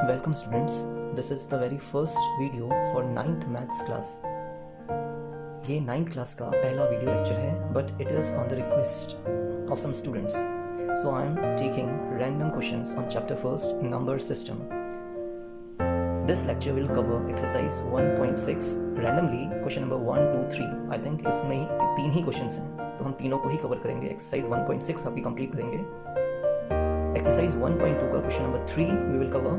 Welcome students, this is the very first video for 9th maths class. ये 9th class का पहला video lecture है, but it is on the request of some students. So I am taking random questions on chapter 1st, number system. This lecture will cover exercise 1.6 randomly, question number 1, 2, 3. I think इसमें ही 3 ही questions हैं, तो हम तीनों को ही cover करेंगे. Exercise 1.6 अभी complete करेंगे. Exercise 1.2 का question number 3 we will cover,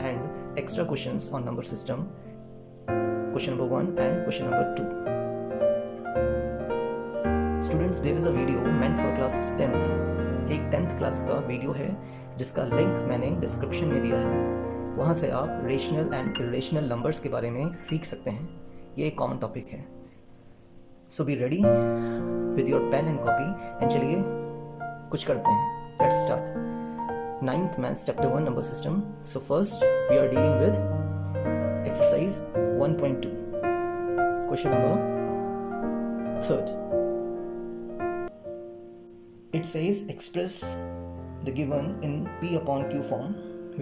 and extra questions on number system, question number 1 and question number 2. Students, there is a video meant for class 10th. एक 10th class का video है जिसका link मैंने description में दिया है. वहाँ से आप रेशनल एंड इरेशनल नंबर्स के बारे में सीख सकते हैं. ये एक कॉमन टॉपिक है. So be ready with your pen and copy and चलिए कुछ करते हैं. Let's start. 9th maths chapter 1 number system. So first we are dealing with exercise 1.2, question number 3rd. It says express the given in P upon Q form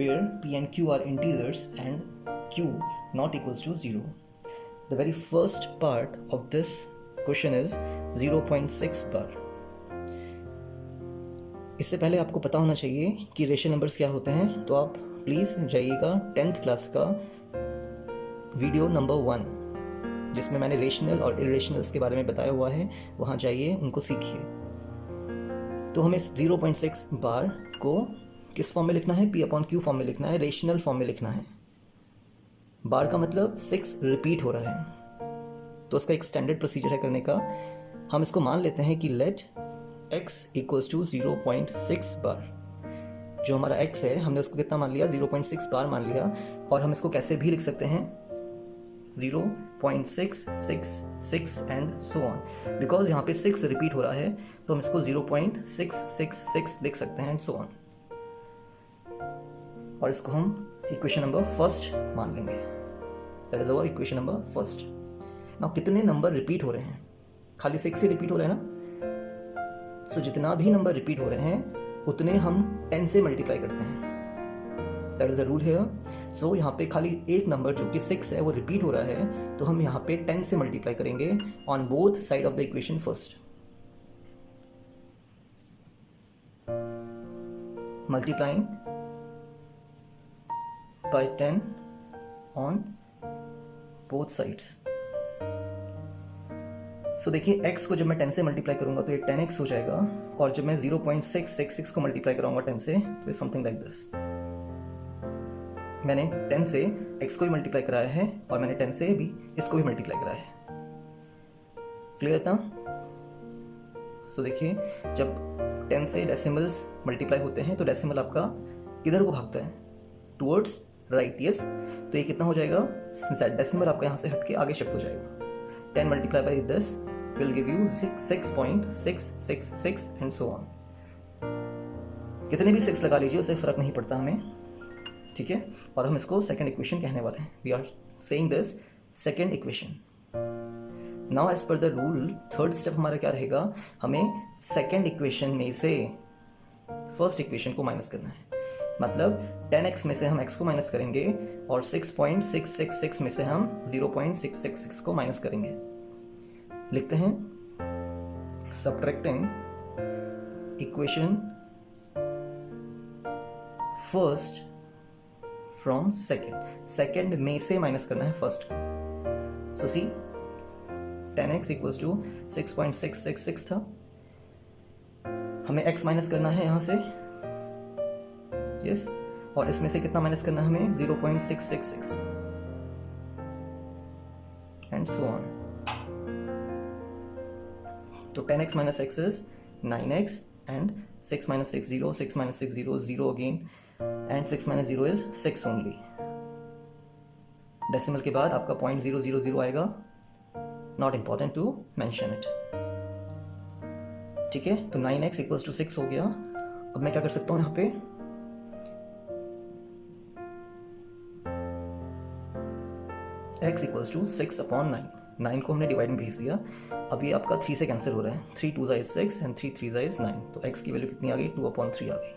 where P and Q are integers and Q not equals to 0. The very first part of this question is 0.6 bar. इससे पहले आपको पता होना चाहिए कि rational numbers क्या होते हैं, तो आप प्लीज़ जाइएगा 10th क्लास का वीडियो नंबर 1 जिसमें मैंने रेशनल और इरेशनल्स के बारे में बताया हुआ है. वहाँ जाइए, उनको सीखिए. तो हमें 0.6 बार को किस फॉर्म में लिखना है? P अपॉन Q फॉर्म में लिखना है, रेशनल फॉर्म में लिखना है. बार का मतलब 6 रिपीट हो रहा है, तो उसका एक स्टैंडर्ड प्रोसीजर है करने का. हम इसको मान लेते हैं कि लेट x इक्वल्स टू 0.6 बार. जो हमारा x है हमने उसको कितना मान लिया? 0.6 बार मान लिया. और हम इसको कैसे भी लिख सकते हैं? 0.666 एंड सो ऑन. बिकॉज यहाँ पे 6 रिपीट हो रहा है तो हम इसको 0.666 लिख सकते हैं एंड सो ऑन. और इसको हम इक्वेशन नंबर फर्स्ट मान लेंगे. That is our equation number first. Now कितने नंबर रिपीट हो रहे हैं? खाली 6 ही रिपीट हो रहे हैं ना. सो जितना भी नंबर रिपीट हो रहे हैं उतने हम 10 से मल्टीप्लाई करते हैं. That is the rule here. So यहाँ पे खाली एक नंबर जो कि 6 है वो रिपीट हो रहा है, तो हम यहाँ पे 10 से मल्टीप्लाई करेंगे on both side of the equation first. Multiplying by 10 on both sides. So देखिए x को जब मैं 10 से मल्टीप्लाई करूंगा तो ये 10x हो जाएगा, और जब मैं 0.666 को मल्टीप्लाई कराऊंगा 10 से तो ये समथिंग लाइक दिस. मैंने 10 से x को भी मल्टीप्लाई कराया है और मैंने 10 से भी इसको भी मल्टीप्लाई कराया है. क्लियर था? सो देखिए जब 10 से डेसिमल्स मल्टीप्लाई होते हैं तो डेसिमल आपका किधर को भागता है? Towards right. यस. तो ये कितना हो जाएगा? डेसिमल आपका यहाँ से हट के आगे शिफ्ट हो जाएगा. 10 multiplied by this will give you 6.666 and so on. कितने भी 6 लगा लीजिए, उससे फर्क नहीं पड़ता हमें. ठीक है. और हम इसको सेकंड इक्वेशन कहने वाले हैं. We are saying this second equation. Now as per the rule third step हमारा क्या रहेगा? हमें सेकंड इक्वेशन में से फर्स्ट इक्वेशन को माइनस करना है. मतलब 10x में से हम x को माइनस करेंगे और 6.666 में से हम 0.666 को माइनस करेंगे. लिखते हैं subtracting equation first from second. Second में से माइनस करना है फर्स्ट को. सो सी 10x इक्वल्स टू 6.666 था. हमें x माइनस करना है यहां से. यस. और इसमें से कितना माइनस करना है हमें? 0.666 एंड सो ऑन. तो 10x minus x is 9x and 6 minus 6 0, 6 minus 6 0 0 again and 6 minus 0 is 6 only. Decimal के बाद आपका 0.000 आएगा. Not important to mention it. ठीक है. तो 9x इक्वल्स टू 6 हो गया. अब मैं क्या कर सकता हूं यहाँ पे? x equals to 6 upon 9. 9 को हमने डिवाइड में भेज दिया. अब ये आपका 3 से कैंसिल हो रहा है. 3 2 is 6 एंड 3 3 is 9. तो x की वैल्यू कितनी आ गई? 2/3 आ गई.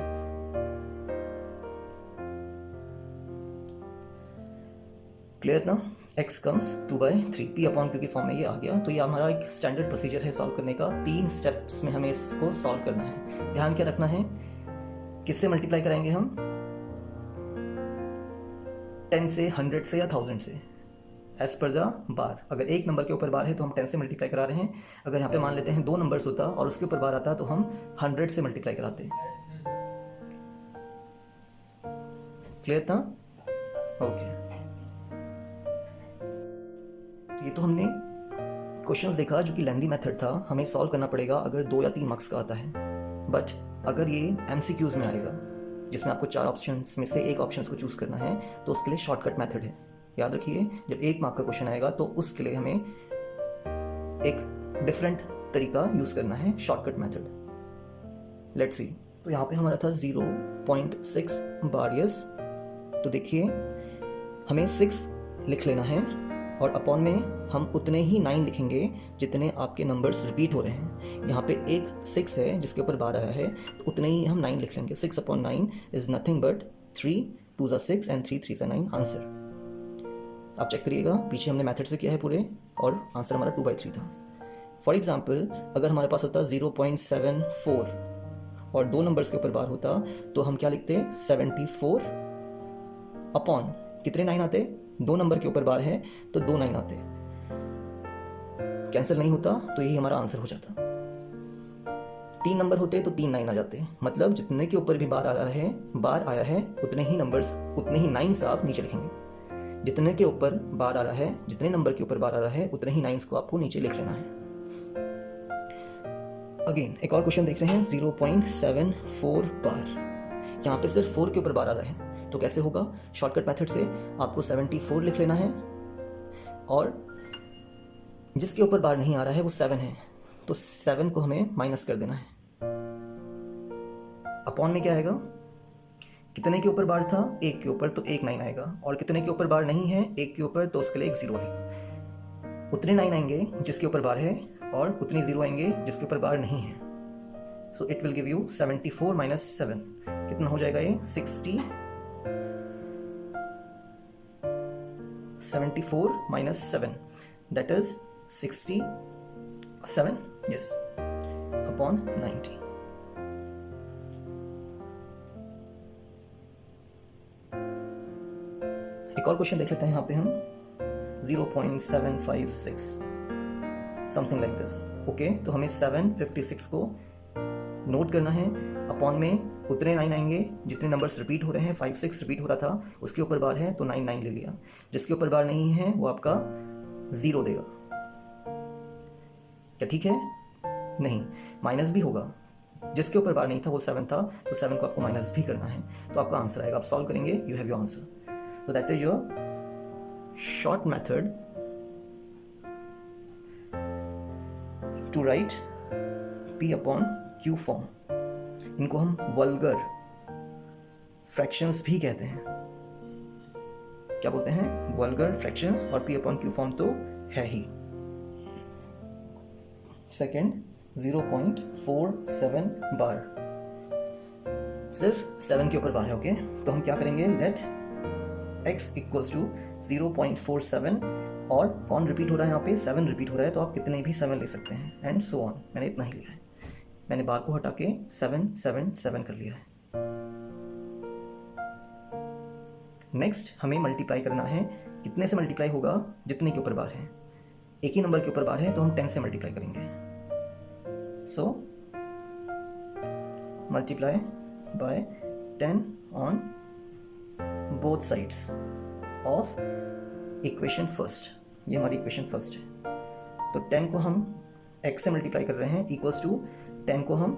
क्लियर ना? x comes 2/3 p upon Q की फॉर्म में ये आ गया। तो ये हमारा एक स्टैंडर्ड प्रोसीजर है सॉल्व करने का। 3 स्टेप्स में हमें इसको सॉल्व करना है। ध्यान क्या रखना है, किससे मल्टीप्लाई कराएंगे हम? 10 से, 100 से या 1000 से, एज पर द बार। अगर एक नंबर के ऊपर बार है तो हम 10 से मल्टीप्लाई करा रहे हैं। अगर यहाँ पे मान लेते हैं 2 नंबर्स होता और उसके ऊपर बार आता तो हम 100 से मल्टीप्लाई कराते। क्लियर था? ओके। ये तो हमने क्वेश्चंस देखा जो कि लेंदी मेथड था, हमें सॉल्व करना पड़ेगा अगर 2 या 3 मार्क्स का आता है। बट अगर ये MCQs में आएगा जिसमें आपको 4 ऑप्शंस में से एक ऑप्शंस को चूज करना है तो उसके लिए शॉर्टकट मेथड है। याद रखिए, जब 1 मार्क का क्वेश्चन आएगा तो उसके लिए हमें एक डिफरेंट तरीका यूज करना है, शॉर्टकट मेथड। Let's see. तो यहाँ पे हमारा था 0.6 बार। यस, तो देखिए हमें 6 लिख लेना है और अपॉन में हम उतने ही 9 लिखेंगे जितने आपके नंबर्स रिपीट हो रहे हैं। यहाँ पे एक 6 है जिसके ऊपर बार आया है तो उतने ही हम 9 लिख लेंगे। 6/9 is nothing but 3 2 6 and 3 3 9 answer. आप चेक करिएगा, पीछे हमने मेथड से किया है पूरे और आंसर हमारा 2/3 था। फॉर एग्जाम्पल अगर हमारे पास होता 0.74 और 2 नंबर्स के ऊपर बार होता तो हम क्या लिखते? 74 अपॉन कितने 9 आते? 2 नंबर के ऊपर बार है तो 2 9 आते। कैंसिल नहीं होता तो यही हमारा आंसर हो जाता। 3 नंबर होते तो 3 9 आ जाते। मतलब जितने के ऊपर भी बार आया है उतने ही नंबर्स, उतने ही 9 आप नीचे लिखेंगे। जितने के ऊपर बार आ रहा है, जितने नंबर के ऊपर बार आ रहा है उतने ही 9 को आपको नीचे लिख लेना है। अगेन एक और क्वेश्चन देख रहे हैं, 0.74 बार। यहाँ पे सिर्फ 4 के ऊपर बार आ रहा है तो कैसे होगा? शॉर्टकट मेथड से आपको 74 लिख लेना है और जिसके ऊपर बार नहीं आ रहा है वो 7 है तो 7 को हमें माइनस कर देना है। अपॉन में क्या आएगा? कितने के ऊपर बार था? 1 के ऊपर तो 1 9 आएगा और कितने के ऊपर बार नहीं है? 1 के ऊपर तो उसके लिए 1 0 आएगा। उतने 9 आएंगे जिसके ऊपर बार है और उतने 0 आएंगे जिसके ऊपर बार नहीं है। So it will give you 74 - 7। कितना हो जाएगा ये? 74 - 7 that is 67, yes, upon 90। एक और क्वेश्चन देख लेते हैं यहाँ पे हम, 0.756 समथिंग लाइक दिस। ओके, तो हमें 756 को नोट करना है। अपॉन में उतने 9 आएंगे जितने नंबर्स रिपीट हो रहे हैं। 5 6 रिपीट हो रहा था, उसके ऊपर बार है तो 9 9 ले लिया। जिसके ऊपर बार नहीं है वो आपका 0 देगा। क्या ठीक है? नहीं, माइनस भी होगा। जिसके ऊपर बार नहीं था वो 7 था तो 7 को आपको माइनस भी करना है तो आपका आंसर आएगा। आप सॉल्व करेंगे, you have your answer. So that is your short method to write P upon Q form। इनको हम वल्गर फ्रैक्शंस भी कहते हैं। क्या बोलते हैं? Vulgar fractions. और P upon Q form तो है ही। सेकेंड, 0.47 बार। सिर्फ 7 के ऊपर बार है। ओके, तो हम क्या करेंगे? लेट x इक्वल्स टू 0.47 और कौन रिपीट हो रहा है? यहाँ पे 7 रिपीट हो रहा है तो आप कितने भी 7 ले सकते हैं एंड सो ऑन। मैंने इतना ही लिया है, मैंने बार को हटा के 7 7 7 कर लिया है। नेक्स्ट हमें मल्टीप्लाई करना है। कितने से मल्टीप्लाई होगा? जितने के ऊपर बार है। एक ही नंबर के ऊपर बार है तो हम 10 से मल्टीप्लाई करेंगे। So multiply by 10 on both sides of equation first. ये हमारी इक्वेशन फर्स्ट है। तो 10 को हम x से मल्टीप्लाई कर रहे हैं इक्वल्स टू 10 को हम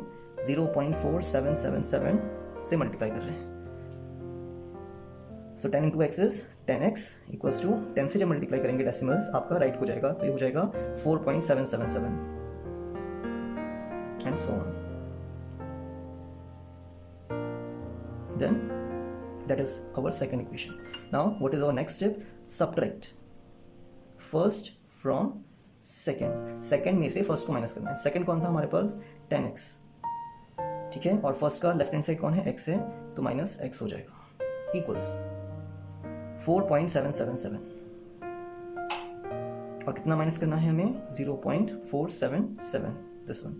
0.4777 से मल्टीप्लाई कर रहे हैं। So 10 into x is 10x equals to 10 से जब मल्टीप्लाई करेंगे डेसिमल्स आपका राइट हो जाएगा तो ये हो जाएगा 4.777 and so on. Then that is our second equation. Now what is our next step? Subtract first from second। second में से first को माइनस करना है। second कौन था हमारे पास? 10x, ठीक है, और first का लेफ्ट हैंड साइड कौन है? x है तो माइनस x हो जाएगा इक्वल्स 4.777। और कितना माइनस करना है हमें, 0.477, this one,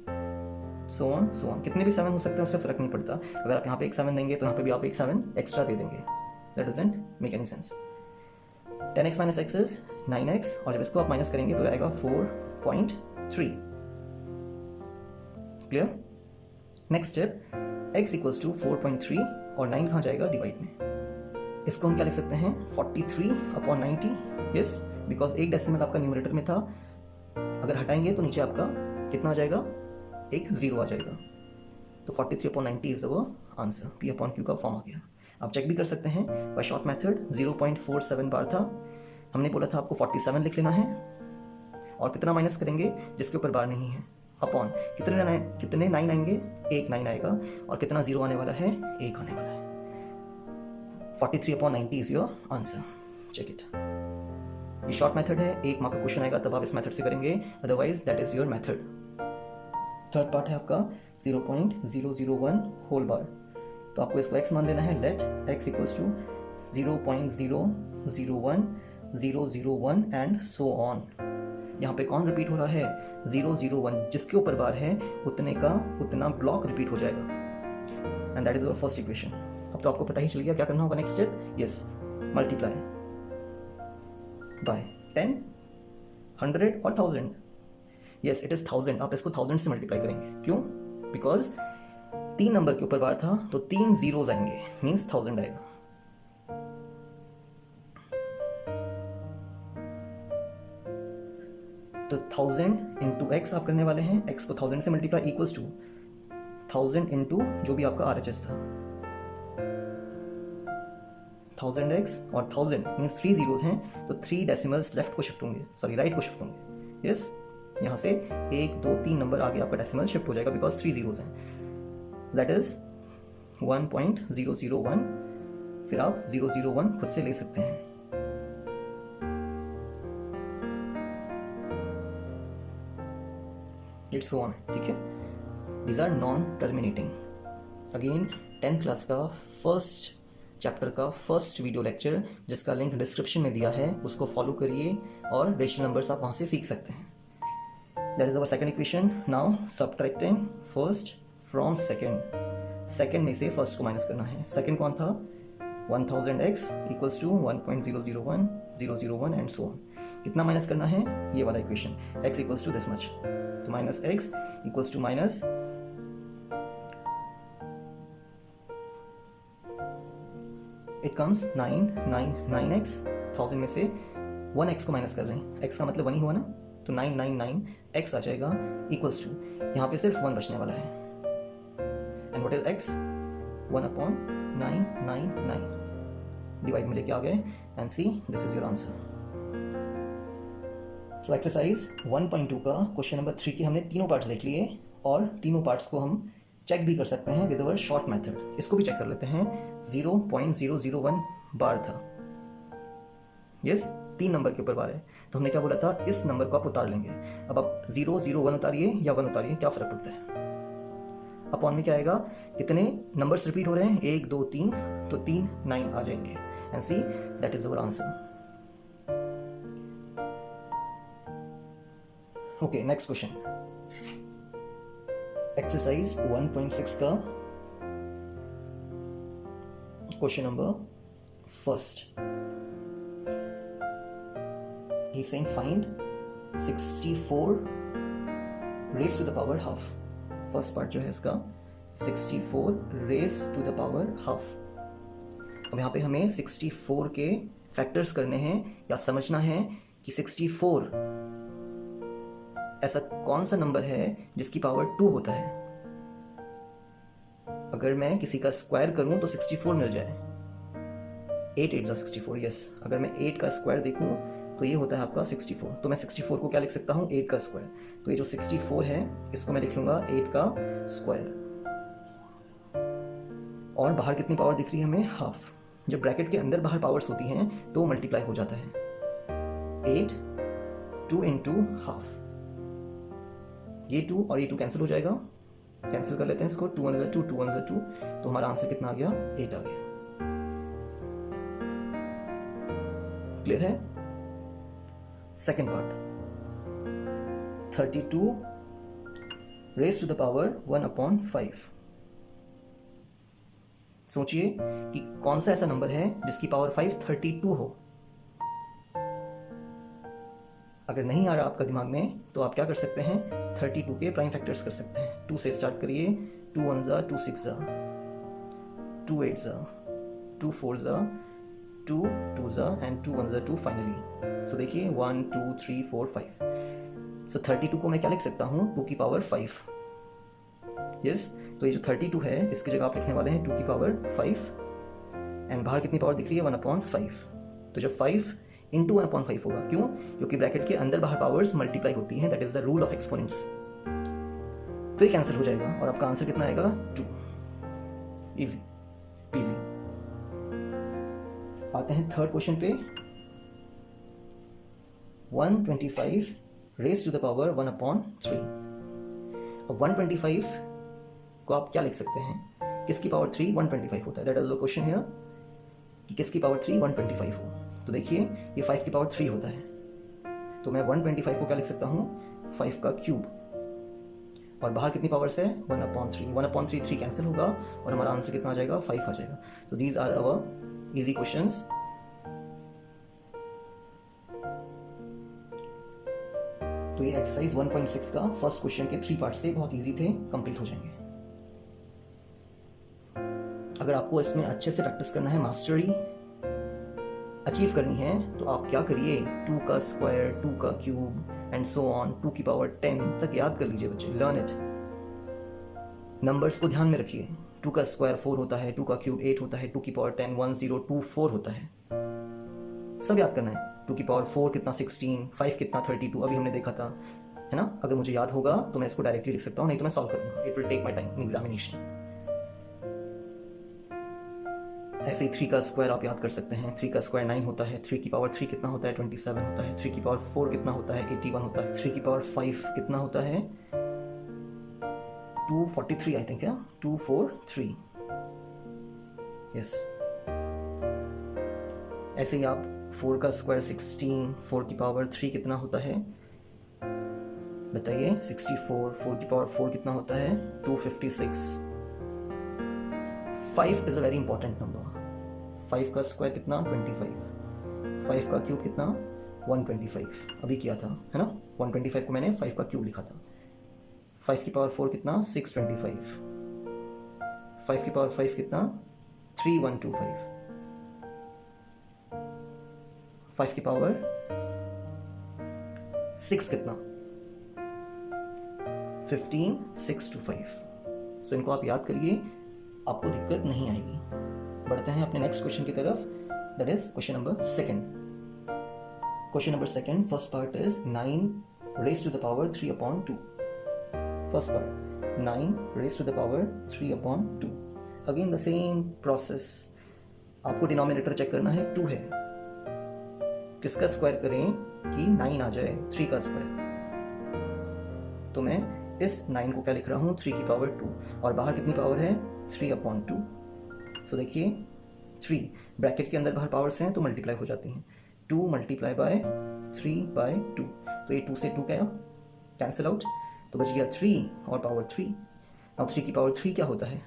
so on so on. कितने भी 7 हो सकते हैं, उससे फर्क नहीं पड़ता। अगर आप यहाँ पे एक 7 देंगे तो यहाँ पे भी आप एक 7 एक्स्ट्रा दे देंगे। That doesn't make any sense. 10x minus x is 9x, और जब इसको आप माइनस करेंगे तो आएगा 4.3। Clear? Next step, x equals to 4.3 और 9 कहाँ जाएगा, डिवाइड में। इसको हम क्या लिख सकते हैं, 43/90। यस, बिकॉज एक डेसिमल आपका न्यूमरेटर में था, अगर हटाएंगे तो नीचे आपका कितना आ जाएगा, एक 0 आ जाएगा। तो 43/90 इज अवर आंसर। P/Q का फॉर्म आ गया। आप चेक भी कर सकते हैं बाय शॉर्ट मेथड। 0.47 बार था, हमने बोला था आपको 47 लिख लेना है, और कितना माइनस करेंगे जिसके ऊपर बार नहीं है, अपॉन कितने 9 आएंगे, एक 9 आएगा, और कितना 0 आने वाला है, 1 आने वाला है। 43/90 is your answer. Check it. ये शॉर्ट मेथड है, 1 मार्क का क्वेश्चन आएगा तब आप इस मेथड से करेंगे, otherwise that is your method. Third part है आपका 0.001 होल बार। तो आपको इसको x मान लेना है। Let x equals to 0.001001 and so on. यहाँ पे कौन रिपीट हो रहा है, 001, जिसके ऊपर बार है उतने का उतना ब्लॉक रिपीट हो जाएगा, and that is our first equation. अब तो आपको पता ही चल गया क्या करना होगा next step. Yes, multiply by 10, 100 और 1000। Yes, it is 1000। आप इसको 1000 से मल्टीप्लाई करेंगे। क्यों? बिकॉज 3 नंबर के ऊपर बार था तो 3 जीरोज आएंगे, मीन्स 1000 आएगा। तो 1000 इंटू एक्स आप करने वाले हैं। एक्स को 1000 से मल्टीप्लाई इक्वल्स टू 1000 इंटू जो भी आपका RHS था, 1000x और 1000 मीन्स 3 जीरोज हैं, तो 3 डेसिमल्स लेफ्ट को शिफ्ट होंगे, सॉरी राइट को शिफ्ट होंगे। यस, यहाँ से 1 2 3 नंबर आगे आपका डेसिमल शिफ्ट हो जाएगा, बिकॉज 3 जीरोज हैं। That is 1.001। फिर आप 001 खुद से ले सकते हैं। इट्स सो ऑन, ठीक है। These are non terminating. Again 10th class का फर्स्ट चैप्टर का फर्स्ट वीडियो लेक्चर, जिसका लिंक डिस्क्रिप्शन में दिया है, उसको फॉलो करिए और रेशनल नंबर्स आप वहाँ से सीख सकते हैं। That is our second equation. Now subtracting first from second. Second में से फर्स्ट को माइनस करना है। सेकंड कौन था, 1000x equals to 1.001 and so on. कितना माइनस करना है, ये वाला equation, x equals to this much. तो minus x equals to minus it comes 999x। 1000 में से 1x को माइनस कर रहे हैं, x का मतलब 1 ही हुआ ना, तो 999x आ जाएगा इक्वल्स टू, यहाँ पे सिर्फ 1 बचने वाला है। And what is x, 1/999 divide में लेके आ गए, and see this is your answer. So exercise 1.2 का क्वेश्चन नंबर 3 के हमने तीनों पार्ट्स देख लिए, और तीनों पार्ट्स को हम चेक भी कर सकते हैं विद अवर शॉर्ट मेथड। इसको भी चेक कर लेते हैं। 0.001 बार था। यस, 3 नंबर के ऊपर बार है, तो हमने क्या बोला था, इस नंबर को आप उतार लेंगे। अब आप 001 उतारिए या 1 उतारिए, क्या फर्क पड़ता है। अपॉन में क्या आएगा, कितने नंबर्स रिपीट हो रहे हैं, 1 2 3, तो 3 9 आ जाएंगे, and see that is our answer. Okay, next question, exercise 1.6 का question number first. He is saying find 64 raise to the power half. First part जो है इसका 64 raise to the power half. अब यहाँ पे हमें 64 के फैक्टर्स करने हैं, या समझना है कि 64 ऐसा कौन सा नंबर है जिसकी पावर 2 होता है। अगर मैं किसी का स्क्वायर करूं तो 64 मिल जाए, 8 8 64। यस, अगर मैं 8 का स्क्वायर देखूं तो ये होता है आपका 64। तो मैं 64 को क्या लिख सकता हूं, 8 का स्क्वायर। तो ये जो 64 है इसको मैं लिख लूंगा 8 का स्क्वायर। और बाहर कितनी पावर दिख रही है हमें, हाफ। जब ब्रैकेट के अंदर बाहर पावर्स होती हैं तो मल्टीप्लाई हो जाता है। 8 2 इंटू हाफ, ये 2 और ये 2 कैंसिल हो जाएगा, कैंसिल कर लेते हैं इसको। 2 1 2, 2 1 2, तो हमारा आंसर कितना आ गया, 8 आ गया। क्लियर है। Second part 32 raise to the power 1/5। सोचिए कि कौन सा ऐसा नंबर है जिसकी पावर 5 32 हो। अगर नहीं आ रहा आपका दिमाग में तो आप क्या कर सकते हैं, 32 के प्राइम फैक्टर्स कर सकते हैं। 2 से स्टार्ट करिए, 2 1 जा 2 6 जा 2 8 जा 2 4 जा 2 2 जा एंड 2 1 जा 2 फाइनली। सो देखिए 1 2 3 4 5। सो 32 को मैं क्या लिख सकता हूँ, 2 की पावर 5। यस, तो ये जो 32 है इसकी जगह आप लिखने वाले हैं 2 की पावर 5 एंड बाहर कितनी पावर दिख रही है, 1/5। तो जब 5 इंटू 1/5 होगा, क्यों, क्योंकि ब्रैकेट के अंदर बाहर पावर्स मल्टीप्लाई होती हैं, that is the rule of exponents. तो ये कैंसिल हो जाएगा और आपका आंसर कितना आएगा, 2। Easy PG. आते हैं थर्ड क्वेश्चन पे। 125 रेज टू द पावर 1/3। अब 125 को आप क्या लिख सकते हैं, किसकी पावर 3 125 होता है, that is the question here, कि किसकी पावर 3 125 हो। तो देखिए ये 5 की पावर 3 होता है, तो मैं 125 को क्या लिख सकता हूँ, 5 का क्यूब, और बाहर कितनी पावर्स है, 1/3। 1/3 3 कैंसिल होगा और हमारा आंसर कितना आ जाएगा, 5 आ जाएगा। तो these are our easy questions. तो ये एक्सरसाइज 1.6 का फर्स्ट क्वेश्चन के 3 पार्ट से बहुत इजी थे, कंप्लीट हो जाएंगे। अगर आपको इसमें अच्छे से प्रैक्टिस करना है, मास्टरी अचीव करनी है, तो आप क्या करिए, 2 का स्क्वायर, 2 का क्यूब एंड सो ऑन, 2 की पावर 10 तक याद कर लीजिए बच्चे, लर्न इट। नंबर्स को ध्यान में रखिए, 2 का स्क्वायर 4 होता है, 2 का क्यूब 8 होता है, 2 की पावर 10 1024 होता है, सब याद करना है। 2 की पावर 4 कितना 16, 5 कितना 32, अभी हमने देखा था, है ना। अगर मुझे याद होगा तो मैं इसको डायरेक्टली लिख सकता हूँ, नहीं तो मैं सॉल्व करूंगा, it will take my time in examination. ऐसे ही 3 का स्क्वायर आप याद कर सकते हैं, 3 का स्क्वायर 9 होता है, 3 की पावर 3 कितना होता है, 27 होता है, 3 की पावर 4 कितना होता है, 81 होता है, 3 की पावर 5 कितना होता है, 243 आई थिंक, 243, यस। ऐसे ही आप 4 का स्क्वायर 16, 4 की पावर 3 कितना होता है, बताइए, 64, 4 की पावर 4 कितना होता है, 256। 5 is a very important number. 5 का स्क्वायर कितना, 25, 5 का क्यूब कितना, 125, अभी किया था, है ना। 125 को मैंने 5 का क्यूब लिखा था। 5 की पावर 4 कितना, 625, 5 की पावर 5 कितना, 3125, 5 की पावर 6 कितना, 15625। सो इनको आप याद करिए, आपको दिक्कत नहीं आएगी। बढ़ते हैं अपने नेक्स्ट क्वेश्चन की तरफ, that is question number second. Question number second, first part is 9 raise to the power 3/2। First part 9 raise to the power 3/2। Again the same process, आपको डिनोमिनेटर चेक करना है, 2 है, किसका स्क्वायर करें कि 9 आ जाए, 3 का स्क्वायर। तो मैं इस 9 को क्या लिख रहा हूँ, 3 की पावर 2, और बाहर कितनी पावर है, 3/2। सो देखिए 3 ब्रैकेट के अंदर बाहर पावर्स हैं तो मल्टीप्लाई हो जाती हैं, 2 मल्टीप्लाई बाय 3/2, तो ये 2 से 2 क्या कैंसिल आउट, तो बच गया 3 और पावर 3। अब 3 की पावर 3 क्या होता है,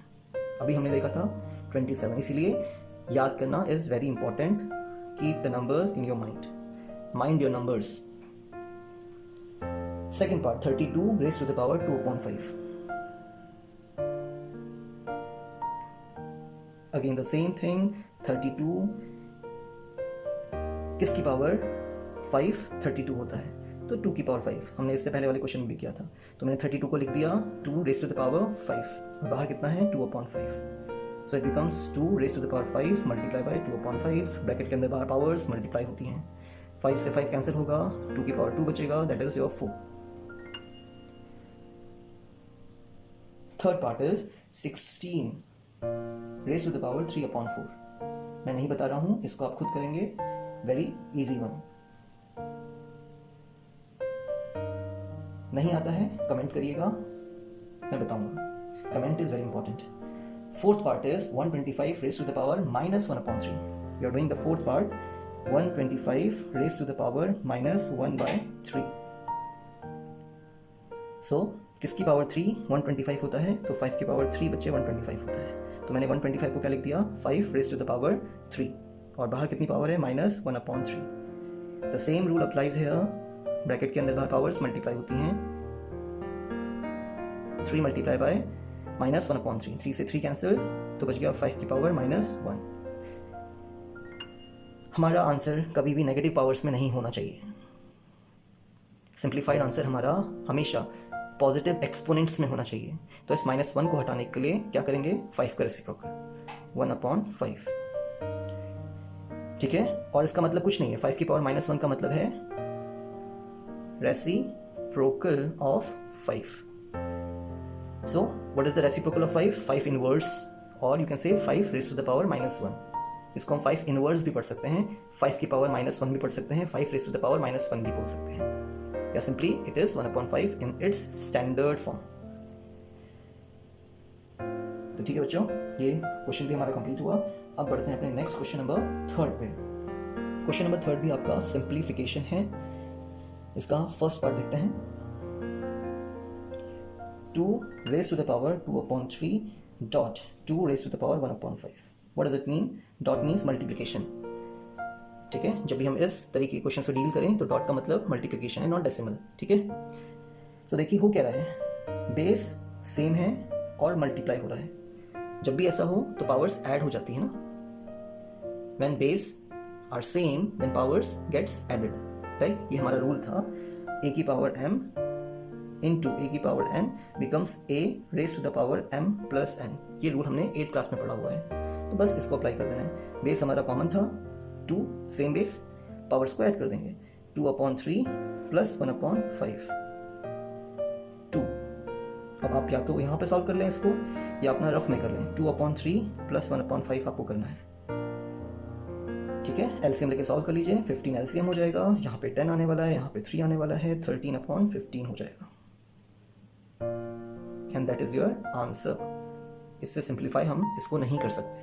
अभी हमने देखा था 27, इसीलिए याद करना is very important. Keep the numbers in your mind your numbers. Second part 32 raise to the power 2/5। Again the same thing, 32 किसकी पावर 5 32 होता है, तो 2 की पावर 5 हमने इससे पहले वाले क्वेश्चन में भी किया था। तो मैंने 32 को लिख दिया 2 रेज टू द पावर 5, और बाहर कितना है 2/5। So it becomes 2 raise to the power 5 multiply by 2/5, bracket के अंदर बाहर पावर्स मल्टीप्लाई होती हैं, 5 से 5 कैंसिल होगा, 2 की पावर 2 बचेगा, that is your 4। Third part is 16 raise to the power 3/4। मैं नहीं बता रहा हूं, इसको आप खुद करेंगे, वेरी इजी वन। नहीं आता है कमेंट करिएगा, मैं बताऊंगा, comment is very important. Fourth part is 125 raise to the power -1/3। We are doing the fourth part 125 raise to the power minus 1/3। So किसकी पावर 3 125 होता है, तो 5 की पावर 3 बच्चे 125 होता है। तो मैंने 125 को क्या लिख दिया, 5 रेज टू द पावर 3, और बाहर कितनी पावर है, minus 1/3। The same rule applies है, ब्रैकेट के अंदर बाहर पावर्स मल्टीप्लाई होती हैं, 3 मल्टीप्लाई बाय माइनस 1/3, 3 से 3 कैंसिल, तो बच गया 5 की पावर माइनस 1। हमारा आंसर कभी भी नेगेटिव पावर्स में नहीं होना चाहिए। सिंप्लीफाइड आंसर हमारा हमेशा पॉजिटिव एक्सपोनेंट्स में होना चाहिए। तो इस -1 को हटाने के लिए क्या करेंगे, 5 का रेसिप्रोकल 1/5, ठीक है। और इसका मतलब कुछ नहीं है, 5 की पावर -1 का मतलब है reciprocal of 5। So what is the reciprocal of 5? 5 inverse, और you can say 5 raise to the power -1। इसको हम 5 इनवर्स भी पढ़ सकते हैं, 5 की पावर -1 भी पढ़ सकते हैं, 5 रेज टू द पावर -1 भी बोल सकते हैं, या simply it is 1/5 in its standard form. तो ठीक है बच्चों, ये क्वेश्चन भी हमारा कंप्लीट हुआ। अब बढ़ते हैं अपने नेक्स्ट क्वेश्चन नंबर 3 पे। क्वेश्चन नंबर 3 भी आपका सिंप्लीफिकेशन है। इसका फर्स्ट पार्ट देखते हैं, 2 raise to the power 2/3 dot 2 raise to the power 1/5। What does it mean? Dot means multiplication, ठीक है। जब भी हम इस तरीके के क्वेश्चन से डील करें तो डॉट का मतलब मल्टीप्लिकेशन है, नॉट डेसिमल, ठीक है। तो देखिए हो क्या रहा है, बेस सेम है और मल्टीप्लाई हो रहा है। जब भी ऐसा हो तो पावर्स ऐड हो जाती है ना। When base are same then powers gets added, right. ये हमारा रूल था, a की पावर m इंटू a की power n becomes a raise to the power m plus n। ये रूल हमने 8th क्लास में पढ़ा हुआ है, तो बस इसको अप्लाई कर देना है। बेस हमारा कॉमन था 2, सेम बेस, पावर्स को ऐड कर देंगे, 2/3 प्लस 1/5 2। अब आप या तो यहाँ पे सॉल्व कर लें इसको, या अपना रफ में कर लें, 2/3 प्लस 1/5 आपको करना है, ठीक है। एलसीएम लेके सॉल्व कर लीजिए, 15 एलसीएम हो जाएगा, यहाँ पे 10 आने वाला है, यहाँ पे 3 आने वाला है, 13/15 हो जाएगा, and that is your answer. इससे सिंप्लीफाई हम इसको नहीं कर सकते,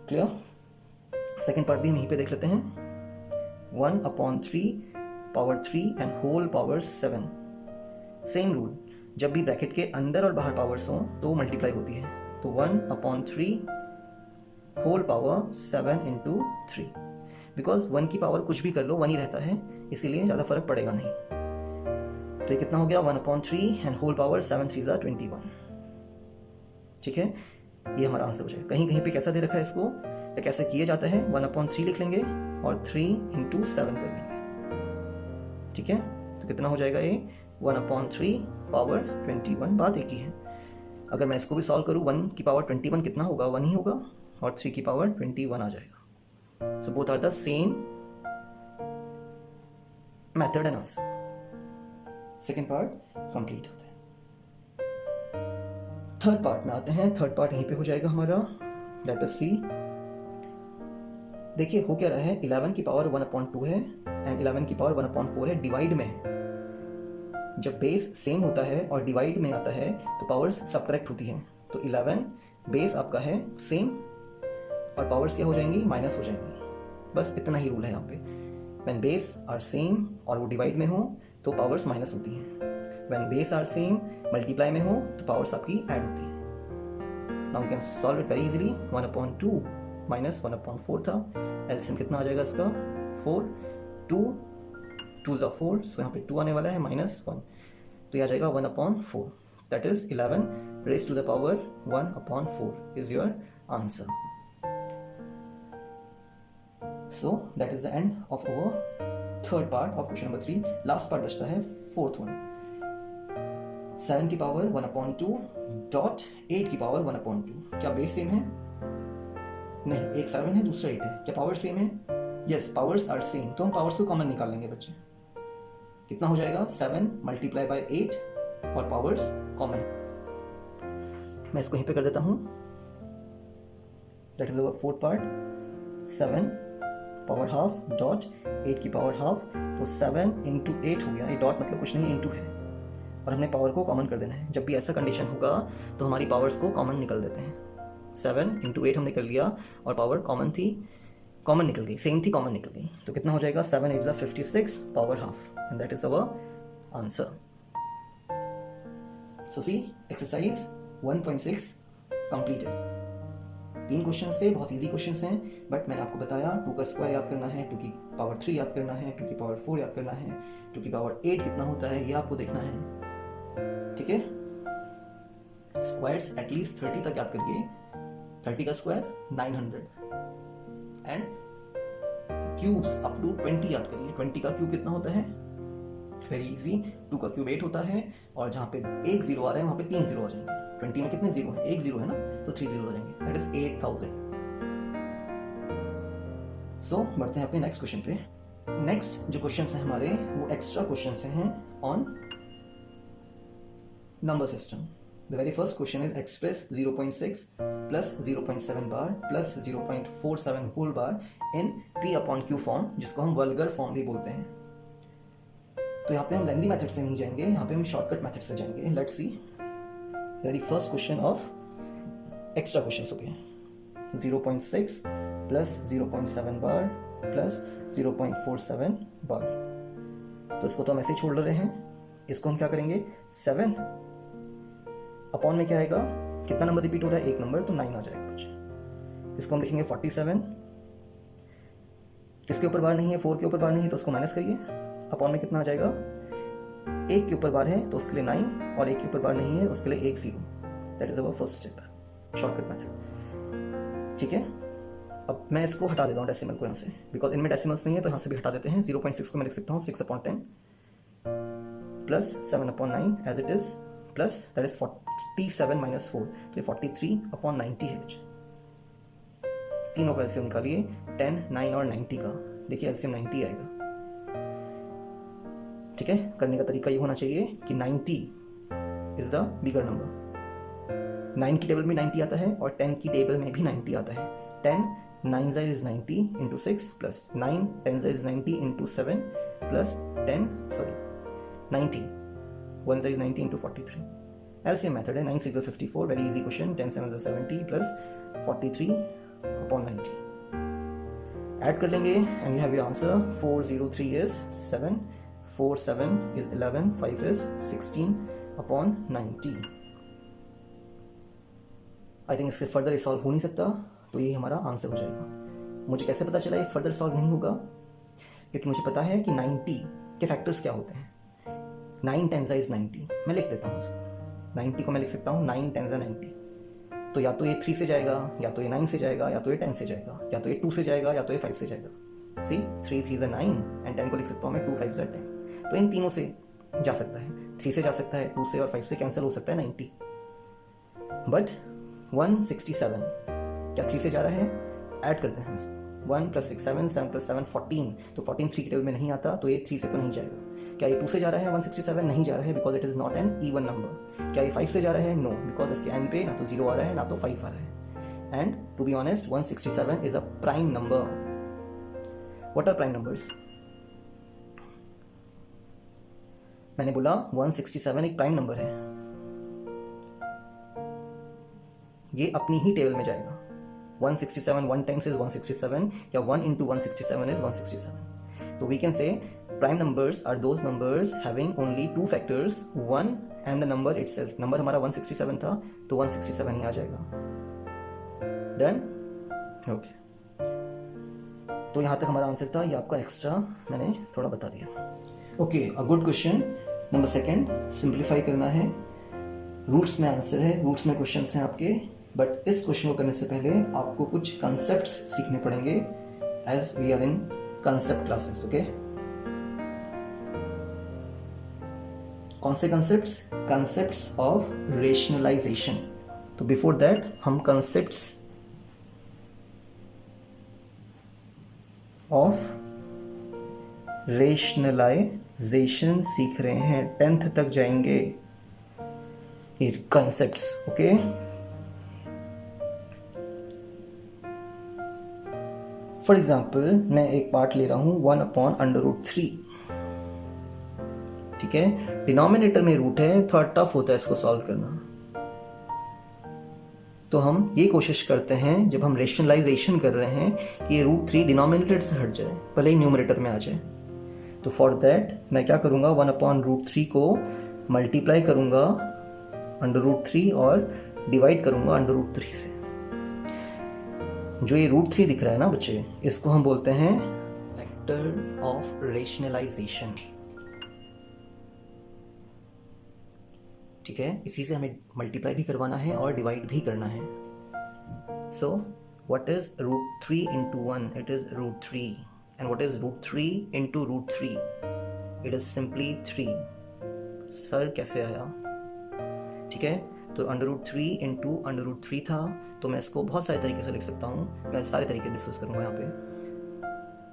क्लियर। सेकेंड पार्ट भी हम यहीं पे देख लेते हैं, 1/3 power 3 and whole power 7। Same rule, जब भी ब्रैकेट के अंदर और बाहर पावर्स हों तो मल्टीप्लाई होती है, तो 1/3 होल पावर 7 इंटू 3। बिकॉज 1 की पावर कुछ भी कर लो 1 ही रहता है, इसीलिए ज़्यादा फर्क पड़ेगा नहीं। तो ये कितना हो गया, 1/3 एंड होल पावर 7 3 = 21, ठीक है। ये हमारा आंसर हो जाएगा। कहीं कहीं पे कैसा दे रखा है इसको, या कैसे किया जाता है, 1/3 लिख लेंगे और 3 × 7 कर लेंगे, ठीक है। तो कितना हो जाएगा ये, 1/3 पावर 21, बात एक ही है। अगर मैं इसको भी सॉल्व करूँ, 1 की पावर 21 कितना होगा, 1 ही होगा, और 3 की पावर 21 आ जाएगा। So both are the same method and answer. Second part complete होता है। थर्ड पार्ट में आते हैं, थर्ड पार्ट यहीं पे हो जाएगा हमारा, दैट इज सी। देखिए हो क्या रहा है, 11 की पावर 1/2 है एंड 11 की पावर 1/4 है, डिवाइड में है। जब बेस सेम होता है और डिवाइड में आता है तो पावर्स सबट्रैक्ट होती हैं। तो 11 बेस आपका है सेम और पावर्स क्या हो जाएंगी, माइनस हो जाएंगी। बस इतना ही रूल है यहाँ पे। व्हेन बेस आर सेम और वो डिवाइड में हो तो पावर्स माइनस होती हैं। When base are same multiply में हो तो पावर्स आपकी ऐड होती है। Now you can solve it very easily. 1/2 minus 1/4 था, एलसीएम कितना आ जाएगा इसका, 4, 2 2 = 4, सो यहाँ पे 2 आने वाला है, -1, तो ये आ जाएगा 1/4, that is 11 raise to the power 1/4 is your answer. So that is the end of our third part of question number 3. Last part बचता है फोर्थ वन, 7 की पावर 1/2 डॉट 8 की पावर 1/2। क्या बेस सेम है? नहीं, एक 7 है दूसरा 8 है। क्या पावर सेम है? Yes, powers are same. तो हम पावर्स को कॉमन निकाल लेंगे बच्चे। कितना हो जाएगा, 7 मल्टीप्लाई बाय 8 और पावर्स कॉमन। मैं इसको यहीं पे कर देता हूं। That is our fourth part, 7 power half dot 8 की पावर हाफ, तो 7 इंटू 8 हो गया। ये डॉट मतलब कुछ नहीं, इंटू है, और हमने पावर को कॉमन कर देना है। जब भी ऐसा कंडीशन होगा तो हमारी पावर्स को कॉमन निकल देते हैं। 7 इंटू 8 हमने कर लिया और पावर कॉमन थी, कॉमन निकल गई, सेम थी कॉमन निकल गई, तो कितना हो जाएगा 7 8 56 power half, and that is our answer. So see exercise 1.6 completed. 3 questions थे, बहुत इजी क्वेश्चंस हैं, बट मैंने आपको बताया 2 का स्क्वायर याद करना है, 2 की पावर 3 याद करना है, 2 की पावर 4 याद करना है, 2 की पावर 8 कितना होता है ये आपको देखना है. ठीक है, स्क्वायर्स एटलीस्ट 30 तक याद करिए. 30 का square 900 and cubes up to 20 याद करिए. 20 का क्यूब कितना होता है, वेरी इजी, 2 का क्यूब 8 होता है, और जहां पे एक जीरो आ रहा है वहां पे 3 जीरो आ जाएंगे. 20 में कितने जीरो है, एक जीरो है ना, तो 3 जीरो आ जाएंगे, दैट इज 8000. सो बढ़ते हैं अपने नेक्स्ट क्वेश्चन पे. नेक्स्ट जो क्वेश्चंस हैं हमारे वो एक्स्ट्रा क्वेश्चंस हैं on number system. The very first question is express 0.6 plus 0.7 bar plus 0.47 whole bar in P upon Q form, जिसको हम वल्गर फॉर्म भी बोलते हैं. तो यहाँ पे हम लेंथी मेथड से नहीं जाएंगे, यहाँ पे हम शॉर्टकट मेथड से जाएंगे. Let's see very first question of extra question हो गए. 0.6 प्लस 0.7 बार प्लस 0.47 बार. तो इसको तो हम ऐसे ही छोड़ रहे हैं. इसको हम क्या करेंगे, 7 अपॉन में क्या आएगा, कितना नंबर रिपीट हो रहा है, एक नंबर, तो 9 आ जाएगा. इसको हम लिखेंगे 47. किसके ऊपर बार नहीं है, 4 के ऊपर बार नहीं है, तो उसको माइनस करिए. अपॉन में कितना आ जाएगा, एक के ऊपर बार है तो उसके लिए 9, और एक के ऊपर बार नहीं है उसके लिए 1 0. That is our first step, shortcut method. ठीक है, अब मैं इसको हटा देता हूँ डेसिमल को यहाँ से, बिकॉज इनमें डेसिमल्स नहीं है, तो यहाँ से भी हटा देते हैं. 0.6 को मैं लिख सकता हूँ 6/10 plus 7/9 as it is, plus that is 47 - 4, तो ये 43/90 है. तीनों का एलसीएम निकालिए, 10, 9 और 90 का. देखिए एलसीएम 90 आएगा. ठीक है, करने का तरीका ये होना चाहिए कि 90 इज द बिगर नंबर. 9 की टेबल में 90 आता है और 10 की टेबल में भी 90 आता है. 10 9 is 90 into 6 plus 9 10 is 90 into 7 plus 90 1 is 90 into 43. LCM method है. 9 6 is 54, very easy question. 10 7 is 70 plus 43/90. Add कर लेंगे and you have your answer. 403 is 7, 4 7 is 11, 5 is 16/90. I think इससे फर्दर सॉल्व हो नहीं सकता, तो ये हमारा आंसर हो जाएगा. मुझे कैसे पता चला ये फर्दर सॉल्व नहीं होगा, क्योंकि मुझे पता है कि 90 के फैक्टर्स क्या होते हैं. 9 10 is 90, मैं लिख देता हूँ इसको. 90 को मैं लिख सकता हूँ 9 10 is 90. तो या तो ये 3 से जाएगा, या तो ये 9 से जाएगा, या तो ये 10 से जाएगा, या तो ये 2 से जाएगा, या तो ये 5 से जाएगा. सी 3 3 is 9 एंड 10 को लिख सकता हूँ मैं 2 5 is 10. तो इन तीनों से जा सकता है. 3 से जा सकता है, 2 से और 5 से कैंसिल हो सकता है 90. बट 167 क्या 3 से जा रहा है, ऐड करते हैं हम. 1 + 6 7, 7 + 7 14, तो 14 3 की टेबल में नहीं आता, तो ये 3 से तो नहीं जाएगा. क्या ये 2 से जा रहा है, 167 नहीं जा रहा है, because it is not an even number. क्या ये 5 से जा रहा है, नो, बिकॉज इसके एंड पे ना तो 0 आ रहा है ना तो 5 आ रहा है. And to be honest 167 is a prime number. What are prime numbers? मैंने बोला 167 एक प्राइम नंबर है. ये अपनी ही टेबल में जाएगा. 167 1 times is 167, या 1 into 167 is 167. तो we can say prime numbers are those numbers having only 2 factors, 1 and the number itself. Number हमारा 167 था, तो 167 ही आ जाएगा. डन? ओके. तो यहाँ तक हमारा आंसर था. ये आपका एक्स्ट्रा मैंने थोड़ा बता दिया. Okay, a good question. Number 2, simplify करना है. रूट्स में आंसर है, रूट्स में क्वेश्चंस हैं आपके, बट इस क्वेश्चन को करने से पहले आपको कुछ कंसेप्ट्स सीखने पड़ेंगे, as we are in concept classes. Okay, कौन से कंसेप्ट्स? Concepts of rationalization. तो बिफोर दैट हम कंसेप्ट्स ऑफ रेशनलाइजेशन सीख रहे हैं. 10th तक जाएंगे ये कंसेप्ट्स. ओके, फॉर एग्जाम्पल मैं एक पार्ट ले रहा हूं 1/√3. ठीक है, डिनोमिनेटर में रूट है, थोड़ा टफ होता है इसको सॉल्व करना. तो हम ये कोशिश करते हैं जब हम रेशनलाइजेशन कर रहे हैं कि ये √3 डिनोमिनेटर से हट जाए, भले ही न्यूमरेटर में आ जाए। तो फॉर दैट मैं क्या करूँगा, 1/√3 को मल्टीप्लाई करूँगा √3 और डिवाइड करूँगा √3 से। जो ये √3 दिख रहा है ना बच्चे, इसको हम बोलते हैं फैक्टर ऑफ रेशनलाइजेशन। ठीक है, इसी से हमें मल्टीप्लाई भी करवाना है और डिवाइड भी करना है। So what is √3 into 1? It is √3। And what is √3 into √3? It is simply 3। Sir कैसे आया? ठीक है, तो √3 into √3 था, तो मैं इसको बहुत सारे तरीके से लिख सकता हूँ। मैं सारे तरीके डिस्कस करूँगा यहाँ पे,